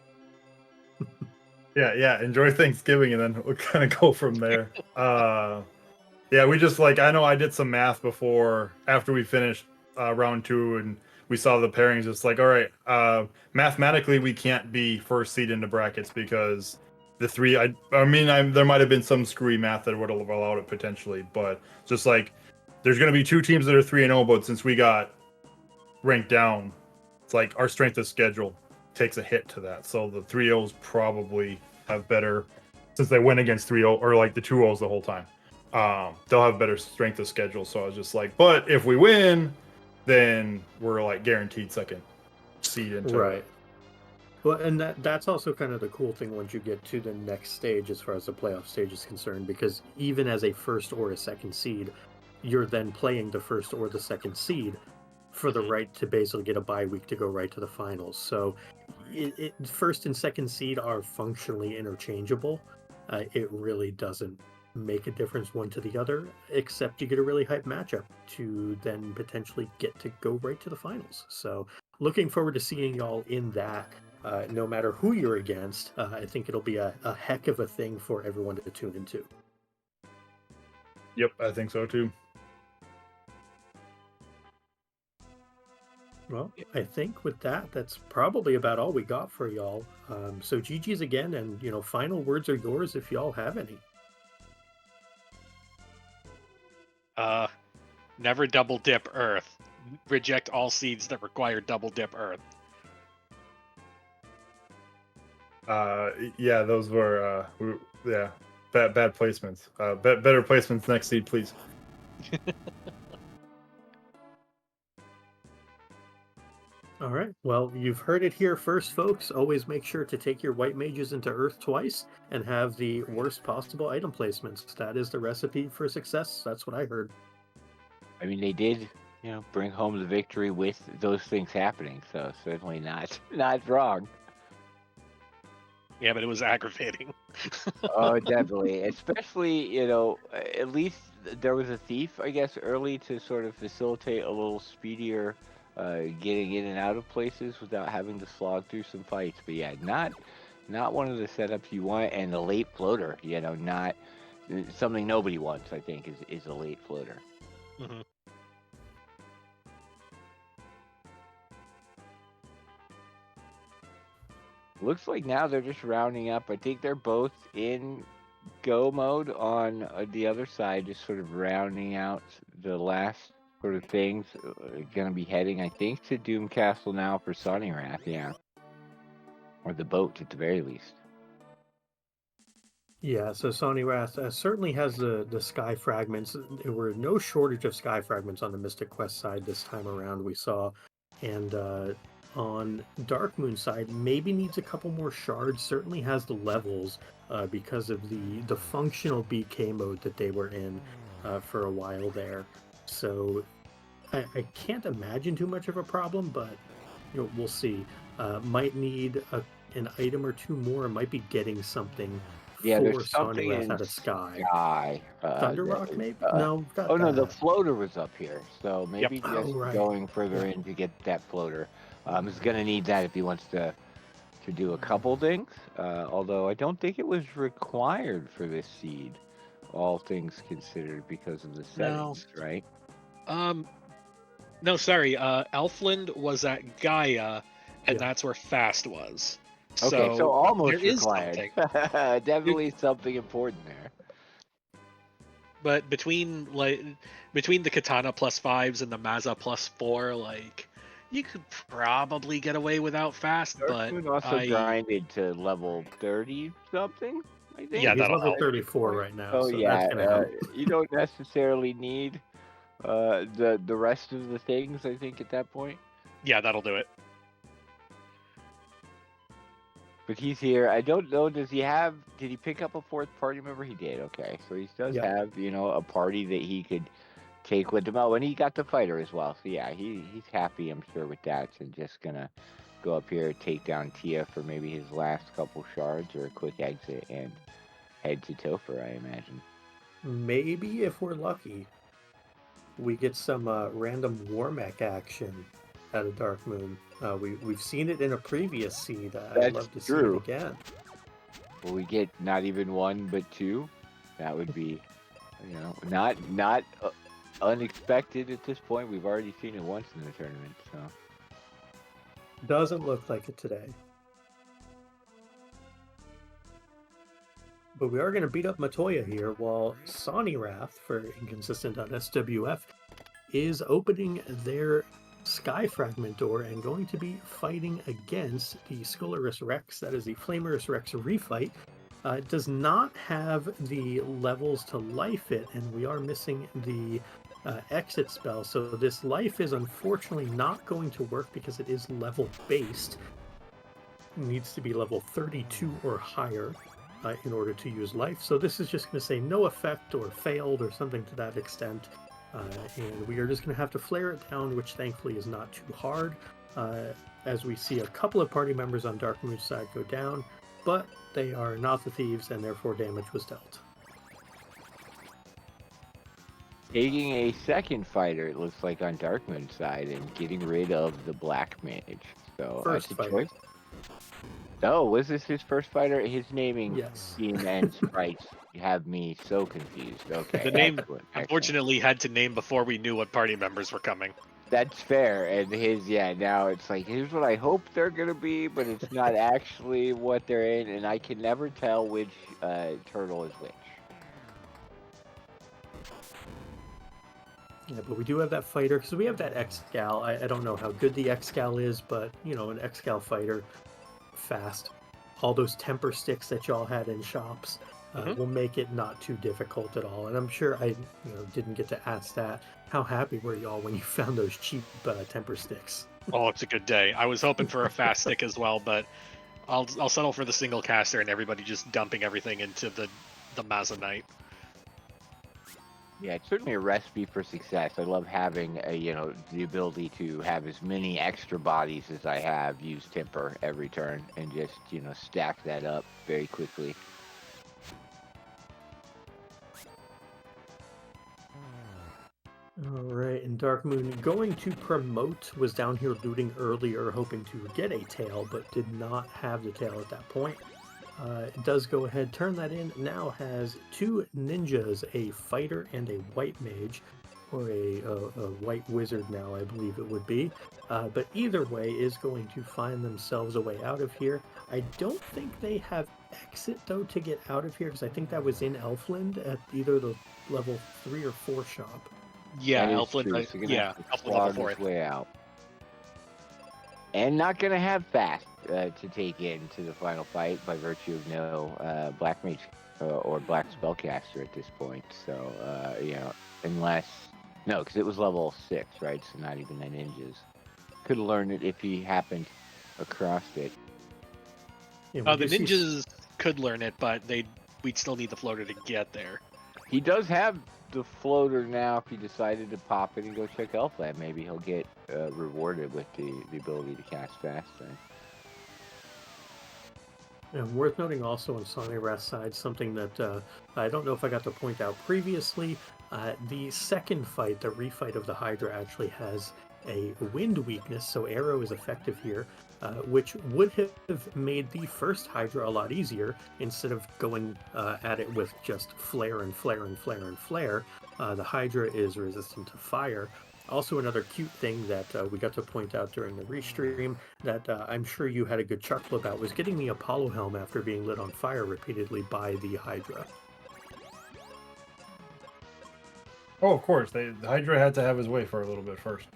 Yeah. Enjoy Thanksgiving, and then we'll kind of go from there. Yeah, we just like I know I did some math after we finished round 2, and we saw the pairings. Just like, all right, mathematically we can't be first seed into brackets because the three. There might have been some screwy math that would have allowed it potentially, but just like there's going to be 2 teams that are 3-0, but since we got ranked down, it's like our strength of schedule takes a hit to that. So the 3-0s probably have better, since they went against 3-0 or like the 2-0s the whole time. They'll have better strength of schedule. So I was just like, but if we win, then we're like guaranteed second seed into Right. Well, and that's also kind of the cool thing once you get to the next stage as far as the playoff stage is concerned, because even as a first or a second seed, you're then playing the first or the second seed for the right to basically get a bye week to go right to the finals. So first and second seed are functionally interchangeable. It really doesn't make a difference one to the other, except you get a really hype matchup to then potentially get to go right to the finals. So looking forward to seeing y'all in that. No matter who you're against, I think it'll be a heck of a thing for everyone to tune into. Yep, I think so too. Well, I think with that, that's probably about all we got for y'all. So GG's again, and final words are yours if y'all have any. Never double dip Earth. Reject all seeds that require double dip Earth. Yeah, those were bad placements. Better placements next seed, please. All right. Well, you've heard it here first, folks. Always make sure to take your white mages into Earth twice and have the worst possible item placements. That is the recipe for success. That's what I heard. I mean, they did, bring home the victory with those things happening. So certainly not wrong. Yeah, but it was aggravating. Oh, definitely. Especially, at least there was a thief, I guess, early to sort of facilitate a little speedier getting in and out of places without having to slog through some fights. But yeah, not one of the setups you want, and the late floater, not something nobody wants, I think, is a late floater. Mhm. Looks like now they're just rounding up. I think they're both in go mode on the other side, just sort of rounding out the last sort of things. Going to be heading, I think, to Doom Castle now for Sonny Wrath, yeah. Or the boat, at the very least. Yeah, so Sony Wrath certainly has the sky fragments. There were no shortage of sky fragments on the Mystic Quest side this time around, we saw. And on Dark Moon side, maybe needs a couple more shards. Certainly has the levels because of the functional BK mode that they were in for a while there. So I can't imagine too much of a problem, but we'll see. Might need an item or two more. Might be getting something Yeah, for there's Sony something Wrath in out of Sky. Sky. Thunder That Rock, is, maybe? No, we've got oh no, the that. floater was up here. So Yep. maybe Oh, just right. going further Yeah. in to get that floater. He's going to need that if he wants to do a couple things. Although I don't think it was required for this seed, all things considered, because of the settings, right? No, sorry. Elfland was at Gaia, and Yeah. that's where Fast was. Okay, so there almost is required. something. Definitely something important there. But between the Katana +5s and the Maza +4, like you could probably get away without Fast, but Darkmoon also grinded to level 30 something, I think. Yeah, He's that'll level help. 34 right now, Oh so yeah, that's going to help. you don't necessarily need the rest of the things, I think, at that point. Yeah, that'll do it. But he's here. I don't know. Did he pick up a fourth party member? He did. Okay, so he does Yeah. have a party that he could take with him. Oh, and he got the fighter as well. So yeah, he's happy, I'm sure, with that. And just gonna go up here, take down Tia for maybe his last couple shards or a quick exit, and head to Topher, I imagine. Maybe if we're lucky, we get some random war mech action out of Dark Moon. We've seen it in a previous seed. I'd That's love to see true. it again. Will we get not even one but two? That would be, not unexpected at this point. We've already seen it once in the tournament, so. Doesn't look like it today. But we are going to beat up Matoya here, while Sony Wrath for inconsistent.swf is opening their Sky Fragment door and going to be fighting against the Scolaris Rex. That is the Flamerus Rex refight. It does not have the levels to life it, and we are missing the exit spell. So this life is unfortunately not going to work because it is level based. It needs to be level 32 or higher in order to use life. So this is just going to say no effect or failed or something to that extent. And we are just going to have to flare it down, which thankfully is not too hard, as we see a couple of party members on Dark Moon's side go down, but they are not the thieves, and therefore damage was dealt. Taking a second fighter, it looks like, on Dark Moon's side and getting rid of the Black Mage. So First that's a fighter. choice. Oh, was this his first fighter? His naming scheme and sprites have me so confused. Okay. The name, excellent. unfortunately, had to name before we knew what party members were coming. That's fair. And now it's like, here's what I hope they're going to be, but it's not actually what they're in, and I can never tell which turtle is which. Yeah, but we do have that fighter, because we have that X-Gal. I don't know how good the X-Gal is, but, an X-Gal fighter, fast. All those temper sticks that y'all had in shops will make it not too difficult at all. And I'm sure I didn't get to ask that. How happy were y'all when you found those cheap temper sticks? Oh, it's a good day. I was hoping for a fast stick as well, but I'll settle for the single caster and everybody just dumping everything into the Mazonite. Yeah, it's certainly a recipe for success. I love having the ability to have as many extra bodies as I have, use temper every turn, and just stack that up very quickly. All right, and Dark Moon going to promote, was down here looting earlier, hoping to get a tail, but did not have the tail at that point. It does go ahead, turn that in, now has two ninjas, a fighter and a white mage, or a white wizard now, I believe it would be. But either way is going to find themselves a way out of here. I don't think they have exit though to get out of here because I think that was in Elfland at either the level 3 or 4 shop. Yeah, That is Elfland. true. So you're gonna Yeah, have to Elfland level slog 4. his way out, and not gonna have fast to take into the final fight by virtue of no black mage or black spellcaster at this point. So unless because it was level 6, right? So not even a ninjas. Could learn it if he happened across it. Yeah, The ninjas could learn it, but we'd still need the floater to get there. He does have the floater now. If he decided to pop it and go check Elfland, maybe he'll get rewarded with the ability to cast fast then. And worth noting also on Sonny Rath's side, something that I don't know if I got to point out previously, the second fight, the refight of the Hydra, actually has a wind weakness, so arrow is effective here, which would have made the first Hydra a lot easier. Instead of going at it with just flare and flare and flare and flare, the Hydra is resistant to fire. Also, another cute thing that we got to point out during the restream that I'm sure you had a good chuckle about was getting the Apollo helm after being lit on fire repeatedly by the Hydra. Oh, of course. The Hydra had to have his way for a little bit first.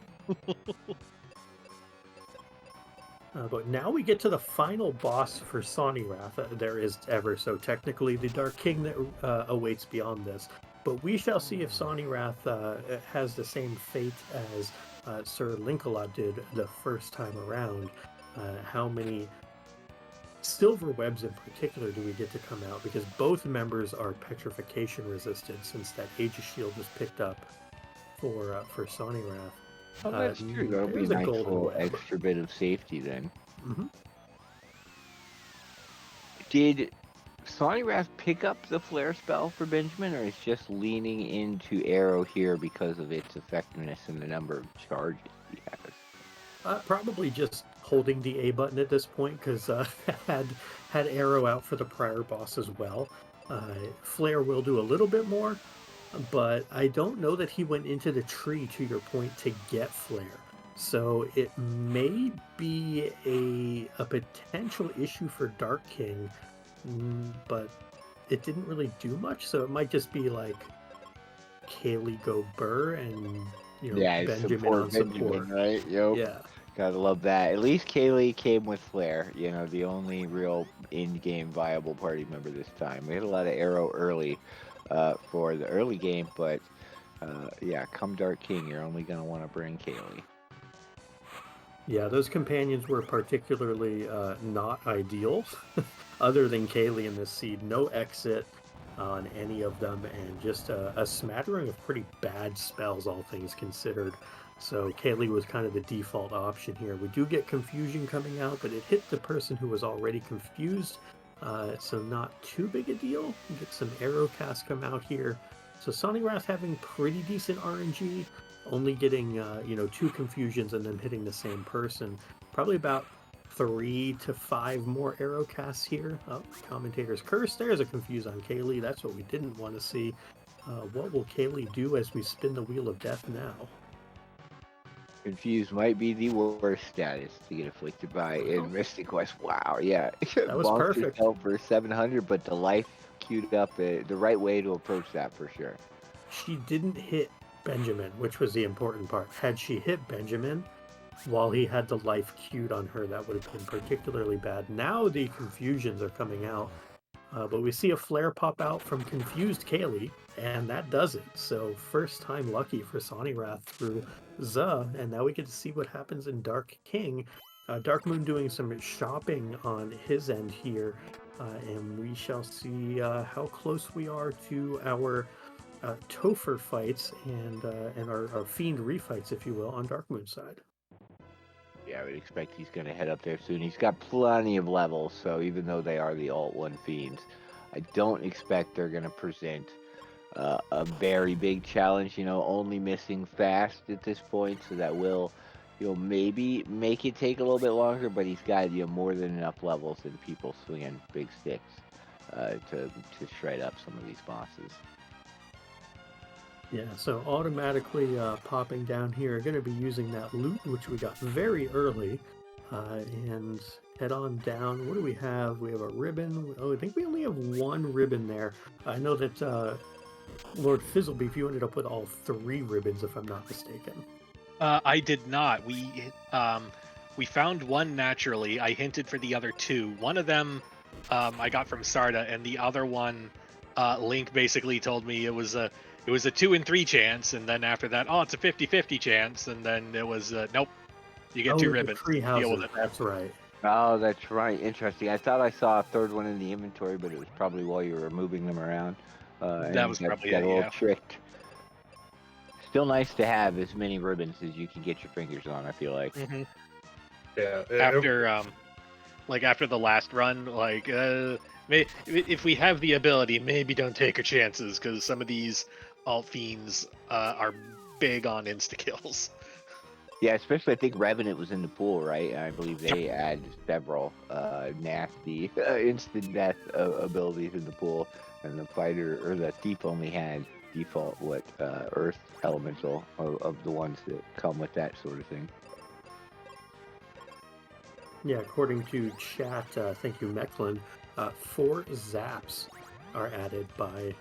But now we get to the final boss for Sonny Wrath. There is ever so technically the Dark King that awaits beyond this. But we shall see if Sonny Wrath has the same fate as Sir Lincolot did the first time around. How many silver webs in particular do we get to come out? Because both members are petrification resistant since that Aegis Shield was picked up for Sonny Wrath. Oh, that's true. That'll be a nice little extra bit of safety then. Mm-hmm. Did Sonny Wrath pick up the flare spell for Benjamin, or is just leaning into arrow here because of its effectiveness and the number of charges he has? Probably just holding the A button at this point because had arrow out for the prior boss as well. Flare will do a little bit more, but I don't know that he went into the tree, to your point, to get flare. So it may be a potential issue for Dark King, but it didn't really do much. So it might just be like Kaylee go Burr and Benjamin on support, right? Yep. Yeah. Gotta love that. At least Kaylee came with flare, the only real in-game viable party member this time. We had a lot of arrow early for the early game, but come Dark King, you're only going to want to bring Kaylee. Yeah, those companions were particularly not ideal, other than Kaylee in this seed. No exit on any of them, and just a smattering of pretty bad spells, all things considered. So Kaylee was kind of the default option here. We do get confusion coming out, but it hit the person who was already confused, so not too big a deal. We get some arrow cast come out here. So Sonny Wrath having pretty decent RNG, only getting 2 confusions and then hitting the same person. Probably about 3 to 5 more arrow casts here. Oh, commentator's curse. There's a confuse on Kaylee. That's what we didn't want to see. What will Kaylee do as we spin the wheel of death now? Confused might be the worst status to get afflicted by in Mystic Quest. Wow, yeah. That was perfect. For 700, but the life queued up the right way to approach that for sure. She didn't hit Benjamin, which was the important part. Had she hit Benjamin while he had the life queued on her, that would have been particularly bad. Now the confusions are coming out. But we see a flare pop out from confused Kaylee, and that does it. So first time lucky for Sonny Wrath through Zuh, and now we get to see what happens in Dark King. Dark Moon doing some shopping on his end here, and we shall see how close we are to our Topher fights and our Fiend refights, if you will, on Dark Moon's side. Yeah, I would expect he's going to head up there soon. He's got plenty of levels, so even though they are the Alt 1 Fiends, I don't expect they're going to present a very big challenge, only missing fast at this point, so that will, maybe make it take a little bit longer, but he's got, more than enough levels and people swinging big sticks to shred up some of these bosses. Yeah, so automatically popping down here, going to be using that loot, which we got very early. And head on down. What do we have? We have a ribbon. Oh, I think we only have one ribbon there. I know that Lord Fizzlebeef, you ended up with all 3 ribbons, if I'm not mistaken. I did not. We found one naturally. I hinted for the other 2. One of them I got from Sarda, and the other one Link basically told me it was a 2 in 3 chance, and then after that, oh, it's a 50-50 chance, and then it was nope, you get 2 the ribbons. tree Deal with houses. it. That's right. Oh, that's right. Interesting. I thought I saw a third one in the inventory, but it was probably while you were moving them around. That was probably got it, a little yeah. tricked. Still nice to have as many ribbons as you can get your fingers on, I feel like. Mm-hmm. Yeah. After the last run, if we have the ability, maybe don't take our chances, because some of these alt fiends are big on insta kills. Yeah, especially I think Revenant was in the pool, right? I believe they had several nasty instant death abilities in the pool, and the fighter or the thief only had default Earth elemental of the ones that come with that sort of thing. Yeah, according to chat, thank you, Mecklin, 4 zaps are added by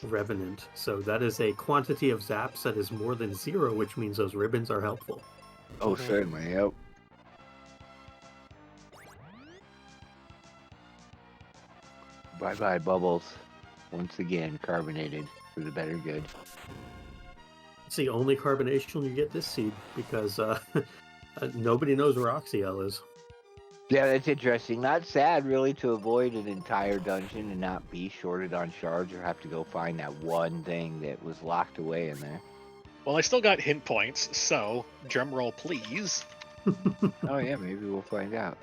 Revenant. So that is a quantity of zaps that is more than 0, which means those ribbons are helpful. Oh, certainly, yep. Bye-bye, Bubbles. Once again, carbonated for the better good. It's the only carbonation you get this seed, because nobody knows where Oxyel is. Yeah, that's interesting. Not sad, really, to avoid an entire dungeon and not be shorted on shards or have to go find that one thing that was locked away in there. Well, I still got hint points, so drum roll, please. Oh yeah, maybe we'll find out.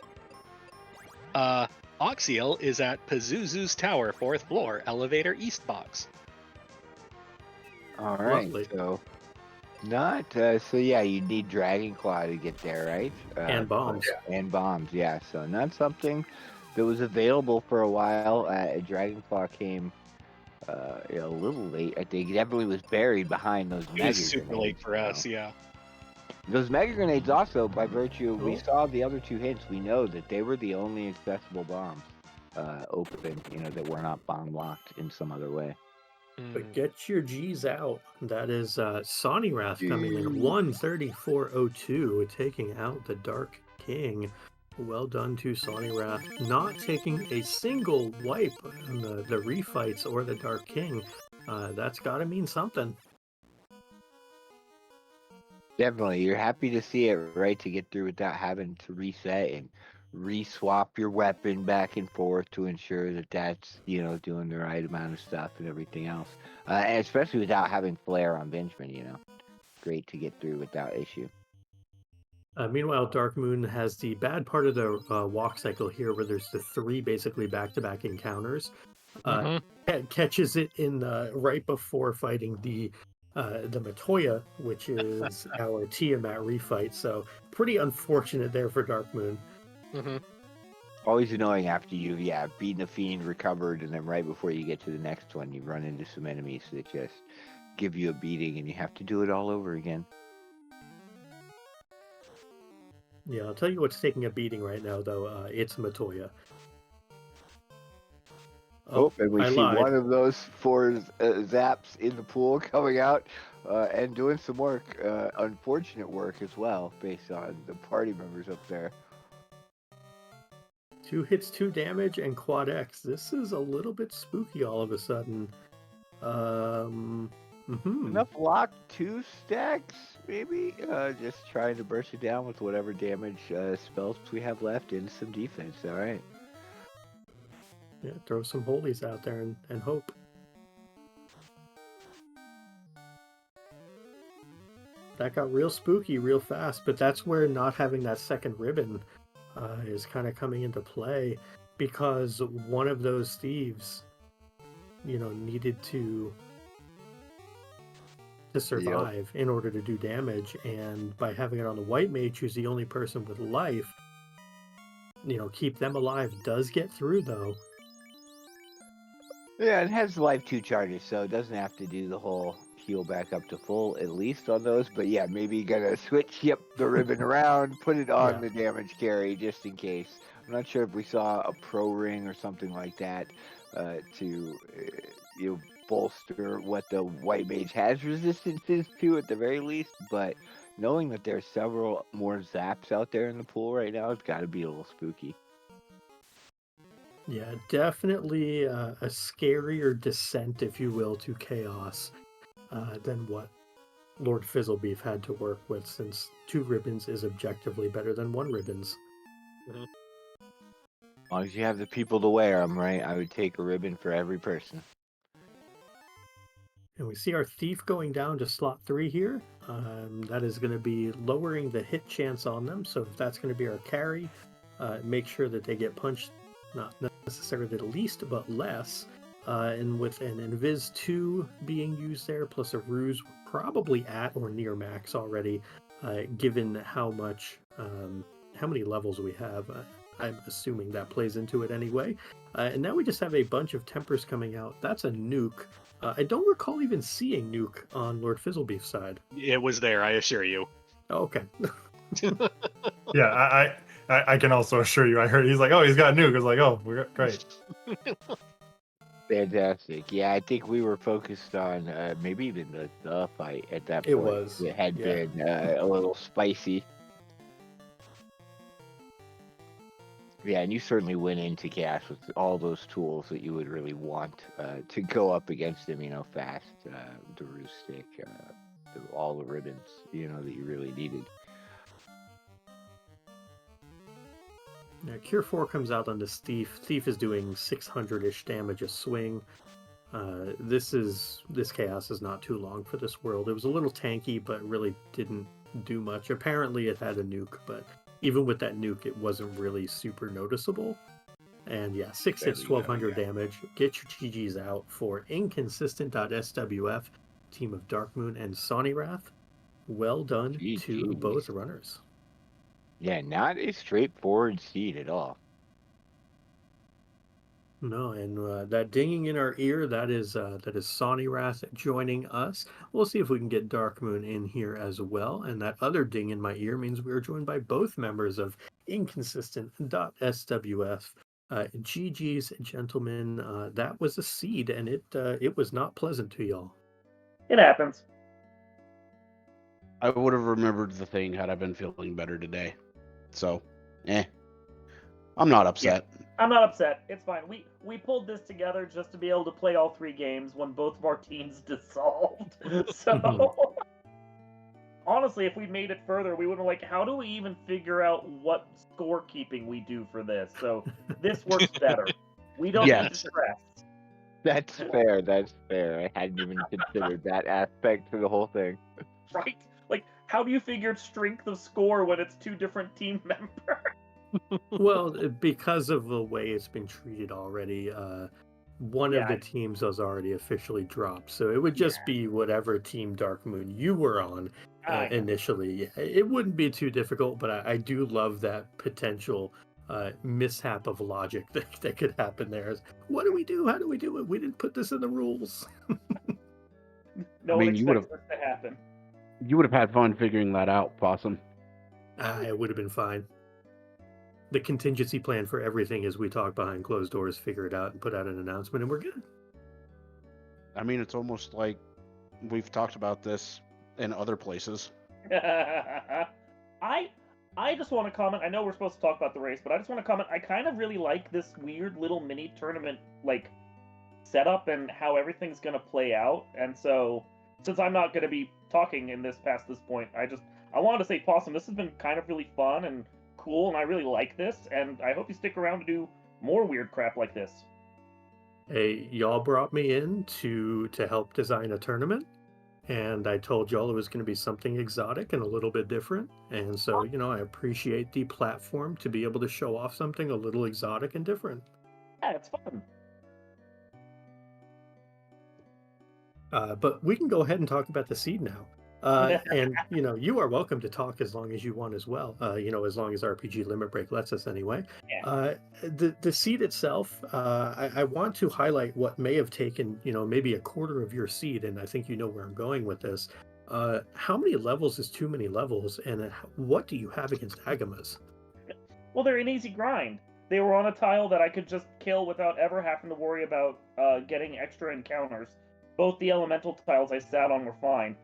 Oxiel is at Pazuzu's Tower, 4th floor, elevator east box. All right, Lovely. so not so yeah, you need Dragon Claw to get there, right? And bombs. And bombs, yeah. So not something that was available for a while. Dragon Claw came a little late. I think it definitely was buried behind those It mega was super late grenades, for us, yeah. Those mega grenades also, by virtue, we saw the other 2 hints. We know that they were the only accessible bombs open, that were not bomb locked in some other way. But get your G's out. That is Sonny Wrath coming in 134.02, taking out the Dark King. Well done to Sonny Wrath, not taking a single wipe on the refights or the Dark King. That's got to mean something. Definitely, you're happy to see it, right? To get through without having to reset and re-swap your weapon back and forth to ensure that that's doing the right amount of stuff and everything else, and especially without having flare on Benjamin. Great to get through without issue. Meanwhile, Dark Moon has the bad part of the walk cycle here, where there's the 3 basically back-to-back encounters. Catches it in right before fighting the Matoya, which is our Tiamat refight. So pretty unfortunate there for Dark Moon. Always annoying after you've beaten a fiend, recovered, and then right before you get to the next one, you run into some enemies that just give you a beating, and you have to do it all over again. Yeah, I'll tell you what's taking a beating right now, though. It's Matoya. Oh, and we see lied. one of those 4 zaps in the pool coming out and doing some work, unfortunate work as well, based on the party members up there. 2 hits, 2 damage, and quad X. This is a little bit spooky all of a sudden. Enough lock 2 stacks, maybe? Just trying to burst it down with whatever damage spells we have left and some defense, alright. Yeah, throw some holies out there and hope. That got real spooky real fast, but that's where not having that second ribbon is kind of coming into play, because one of those thieves, needed to survive in order to do damage, and by having it on the white mage, who's the only person with life, keep them alive does get through, though. Yeah, it has life 2 charges, so it doesn't have to do the whole heal back up to full at least on those. But yeah, maybe you gotta switch the ribbon around, put it on Yeah. the damage carry just in case. I'm not sure if we saw a pro ring or something like that to bolster what the white mage has resistances to at the very least. But knowing that there's several more zaps out there in the pool right now, it's got to be a little spooky. Yeah, definitely a scarier descent, if you will, to chaos than what Lord Fizzlebeef had to work with, since 2 ribbons is objectively better than 1 ribbons. As long as you have the people to wear them, right? I would take a ribbon for every person. And we see our thief going down to slot 3 here. That is going to be lowering the hit chance on them. So if that's going to be our carry, make sure that they get punched, not necessarily the least, but less. And with an Invis 2 being used there, plus a Ruse probably at or near max already, given how many levels we have. I'm assuming that plays into it anyway. And now we just have a bunch of tempers coming out. That's a nuke. I don't recall even seeing nuke on Lord Fizzlebeef's side. It was there, I assure you. Oh, okay. Yeah, I can also assure you. I heard he's like, oh, he's got nuke. I was like, oh, we're great. Fantastic. Yeah, I think we were focused on maybe even the fight at that point. It was. It had Yeah. been a little spicy. Yeah, and you certainly went into Cash with all those tools that you would really want to go up against him, fast. The Ruse Stick, all the ribbons, that you really needed. Yeah, Cure 4 comes out on this Thief. Thief is doing 600-ish damage a swing. This chaos is not too long for this world. It was a little tanky, but really didn't do much. Apparently it had a nuke, but even with that nuke, it wasn't really super noticeable. And yeah, 6 hits, 1200 damage. Get your GGs out for inconsistent.swf, team of Darkmoon and Sonny Wrath. Well done to both runners. Yeah, not a straightforward seed at all. No, and that dinging in our ear, that is Sonny Wrath joining us. We'll see if we can get Darkmoon in here as well. And that other ding in my ear means we are joined by both members of inconsistent.swf. GG's, gentlemen. That was a seed, and it was not pleasant to y'all. It happens. I would have remembered the thing had I been feeling better today. So, I'm not upset. Yeah, I'm not upset. It's fine. We pulled this together just to be able to play all 3 games when both of our teams dissolved. So, honestly, if we made it further, we would have how do we even figure out what scorekeeping we do for this? So, this works better. We don't need stress. That's fair. That's fair. I hadn't even considered that aspect to the whole thing. Right? How do you figure strength of score when it's 2 different team members? Well, because of the way it's been treated already, one of the teams was already officially dropped. So it would just be whatever Team Darkmoon you were on initially. It wouldn't be too difficult, but I do love that potential mishap of logic that could happen there. What do we do? How do we do it? We didn't put this in the rules. No one expects this to happen. You would have had fun figuring that out, Possum. It would have been fine. The contingency plan for everything is we talk behind closed doors, figure it out, and put out an announcement, and we're good. I mean, it's almost like we've talked about this in other places. I just want to comment. I know we're supposed to talk about the race, but I just want to comment. I kind of really like this weird little mini tournament setup and how everything's going to play out. And so, since I'm not going to be talking in past this point, I wanted to say, Possum, this has been kind of really fun and cool, and I really like this, and I hope you stick around to do more weird crap like this. Hey, y'all brought me in to help design a tournament, and I told y'all it was going to be something exotic and a little bit different, and so, I appreciate the platform to be able to show off something a little exotic and different. Yeah, it's fun. But we can go ahead and talk about the seed now. And you are welcome to talk as long as you want as well. As long as RPG Limit Break lets us anyway. Yeah. The seed itself, I want to highlight what may have taken maybe a quarter of your seed, and I think you know where I'm going with this. How many levels is too many levels, and what do you have against Agamas? Well, they're an easy grind. They were on a tile that I could just kill without ever having to worry about getting extra encounters. Both the elemental tiles I sat on were fine.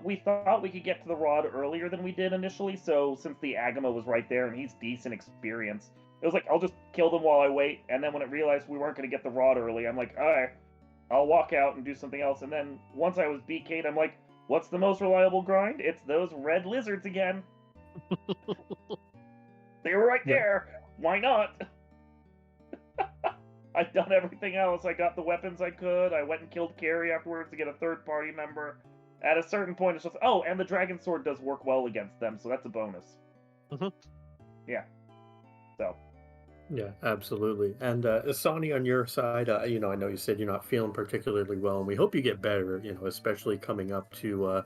We thought we could get to the rod earlier than we did initially, so since the Agama was right there and he's decent experience, it was like, I'll just kill them while I wait, and then when it realized we weren't going to get the rod early, I'm like, alright, I'll walk out and do something else, and then once I was BK'd, I'm like, what's the most reliable grind? It's those red lizards again. They were right there. Why not? I've done everything else. I got the weapons I could. I went and killed Carrie afterwards to get a third party member. At a certain point, it's just, and the dragon sword does work well against them, so that's a bonus. Yeah. So. Yeah, absolutely. And Asani, on your side, I know you said you're not feeling particularly well, and we hope you get better. Especially coming up to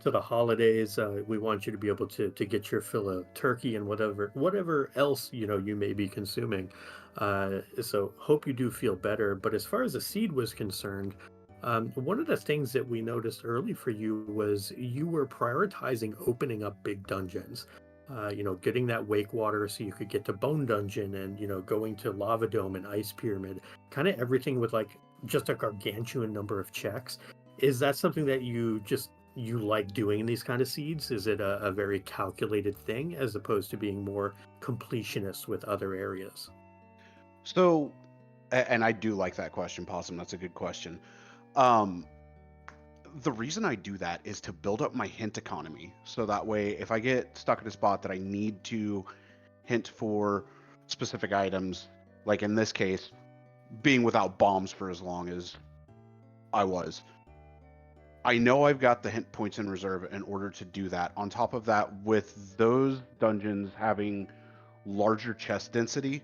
the holidays. We want you to be able to get your fill of turkey and whatever else you may be consuming. So hope you do feel better. But as far as the seed was concerned, one of the things that we noticed early for you was you were prioritizing opening up big dungeons. Getting that wake water so you could get to Bone Dungeon and, going to Lava Dome and Ice Pyramid, kind of everything with just a gargantuan number of checks. Is that something that you like doing in these kind of seeds? Is it a very calculated thing as opposed to being more completionist with other areas? So, and I do like that question, Possum. That's a good question. The reason I do that is to build up my hint economy. So that way, if I get stuck at a spot that I need to hint for specific items, like in this case, being without bombs for as long as I was, I know I've got the hint points in reserve in order to do that. On top of that, with those dungeons having larger chest density,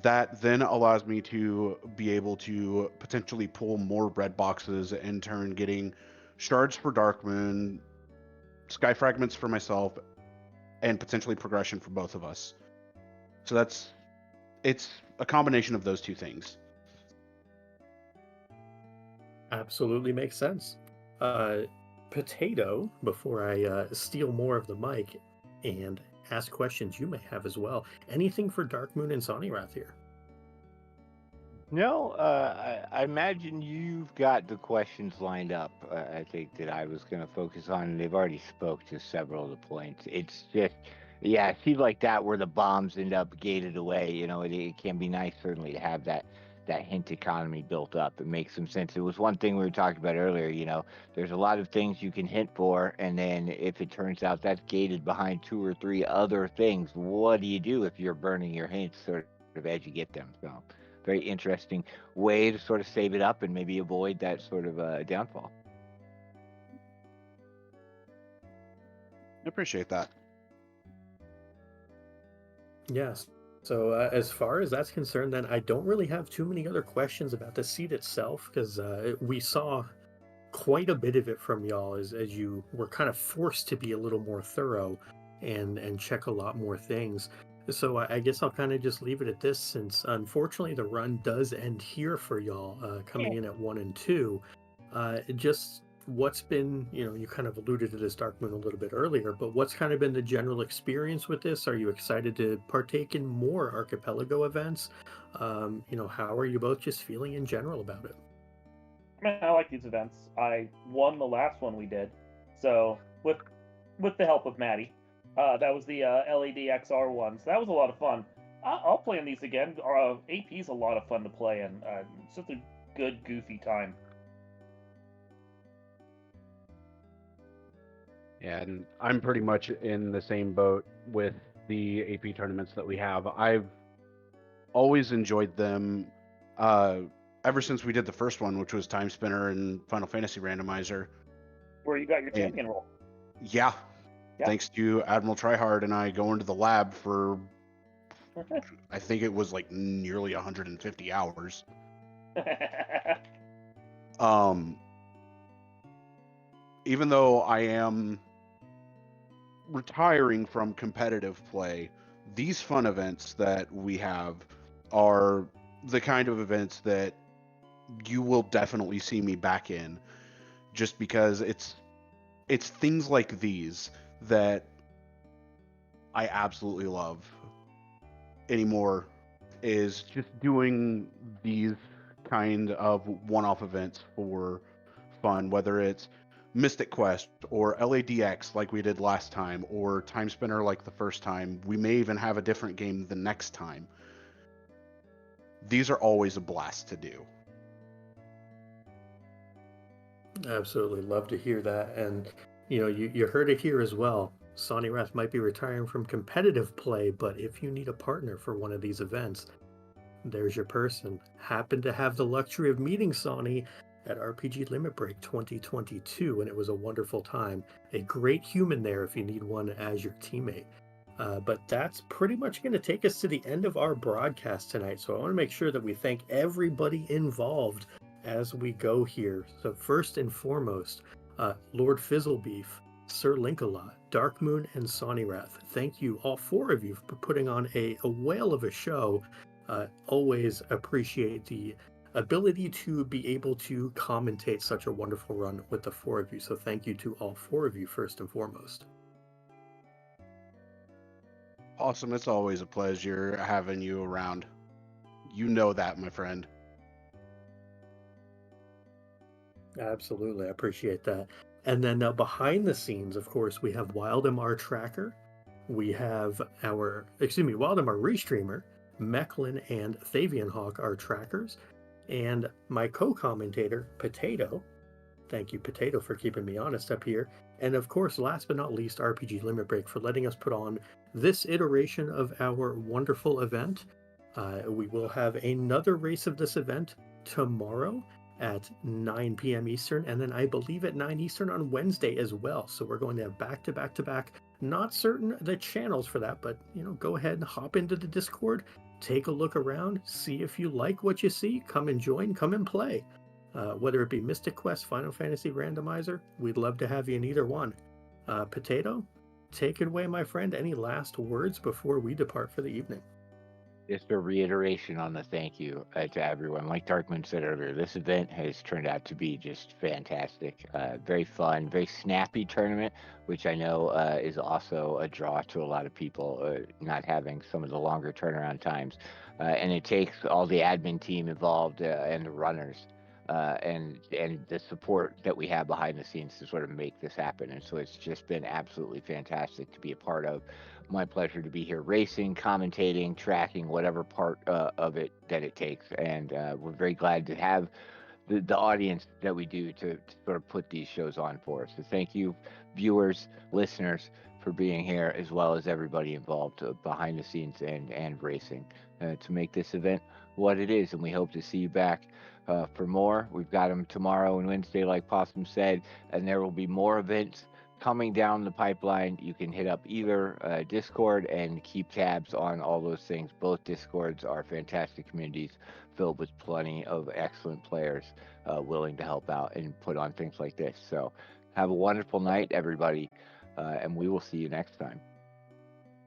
that then allows me to be able to potentially pull more red boxes, in turn getting shards for Dark Moon, sky fragments for myself, and potentially progression for both of us. So it's a combination of those two things. Absolutely makes sense. Potato, before I steal more of the mic and ask questions you may have as well. Anything for Dark Moon and Sonirath here? No, I imagine you've got the questions lined up. I think that I was going to focus on, and they've already spoke to several of the points. It's just, it seems like that where the bombs end up gated away. It can be nice certainly to have that hint economy built up. It makes some sense. It was one thing we were talking about earlier. There's a lot of things you can hint for, and then if it turns out that's gated behind 2 or 3 other things, what do you do if you're burning your hints sort of as you get them? So. Very interesting way to sort of save it up and maybe avoid that sort of downfall. I appreciate that. Yes. So as far as that's concerned, then I don't really have too many other questions about the seed itself, because we saw quite a bit of it from y'all as you were kind of forced to be a little more thorough and check a lot more things. So I guess I'll kind of just leave it at this, since unfortunately the run does end here for y'all, coming in at 1 and 2. Just what's been, you kind of alluded to this Dark Moon a little bit earlier, but what's kind of been the general experience with this? Are you excited to partake in more Archipelago events? How are you both just feeling in general about it? I like these events. I won the last one we did, so with the help of Maddie. That was the LED XR one, so that was a lot of fun. I'll play in these again. AP's a lot of fun to play, and it's just a good, goofy time. Yeah, and I'm pretty much in the same boat with the AP tournaments that we have. I've always enjoyed them ever since we did the first one, which was Time Spinner and Final Fantasy Randomizer. Where you got your champion role. Yeah. Thanks to Admiral Tryhard and I going to the lab for, I think it was like nearly 150 hours. even though I am retiring from competitive play, these fun events that we have are the kind of events that you will definitely see me back in, just because it's things like these that I absolutely love anymore, is just doing these kind of one-off events for fun, whether it's Mystic Quest or LADX like we did last time, or Time Spinner like the first time. We may even have a different game the next time. These are always a blast to do. Absolutely love to hear that. And you heard it here as well. Sonny Rath might be retiring from competitive play, but if you need a partner for one of these events, there's your person. Happened to have the luxury of meeting Sonny at RPG Limit Break 2022, and it was a wonderful time. A great human there if you need one as your teammate. But that's pretty much going to take us to the end of our broadcast tonight. So I want to make sure that we thank everybody involved as we go here. So first and foremost, Lord Fizzlebeef, Sir Linkalot, Dark Moon, and Sonny Rath. Thank you, all four of you, for putting on a whale of a show. Always appreciate the ability to be able to commentate such a wonderful run with the four of you. So thank you to all four of you first and foremost. Awesome. It's always a pleasure having you around. You know that, my friend. Absolutely. I appreciate that. And then behind the scenes, of course, we have Wild MR Tracker. We have Wild MR Restreamer, Mecklin and Thavian Hawk are trackers. And my co-commentator, Potato. Thank you, Potato, for keeping me honest up here. And of course, last but not least, RPG Limit Break for letting us put on this iteration of our wonderful event. We will have another race of this event tomorrow at 9 p.m. Eastern, and then I believe at 9 Eastern on Wednesday as well. So we're going to have back-to-back-to-back. Not certain the channels for that, but go ahead and hop into the Discord, take a look around, see if you like what you see, come and join, come and play. Whether it be Mystic Quest, Final Fantasy Randomizer, we'd love to have you in either one. Potato, take it away, my friend. Any last words before we depart for the evening? Just a reiteration on the thank you to everyone. Like Darkman said earlier, this event has turned out to be just fantastic. Very fun, very snappy tournament, which I know is also a draw to a lot of people, not having some of the longer turnaround times. And it takes all the admin team involved and the runners and the support that we have behind the scenes to sort of make this happen. And so it's just been absolutely fantastic to be a part of. My pleasure to be here racing, commentating, tracking, whatever part of it that it takes. And we're very glad to have the audience that we do to sort of put these shows on for us. So thank you, viewers, listeners, for being here, as well as everybody involved behind the scenes and racing to make this event what it is. And we hope to see you back for more. We've got them tomorrow and Wednesday, like Possum said, and there will be more events coming down the pipeline. You can hit up either Discord and keep tabs on all those things. Both Discords are fantastic communities filled with plenty of excellent players willing to help out and put on things like this. So have a wonderful night, everybody, and we will see you next time.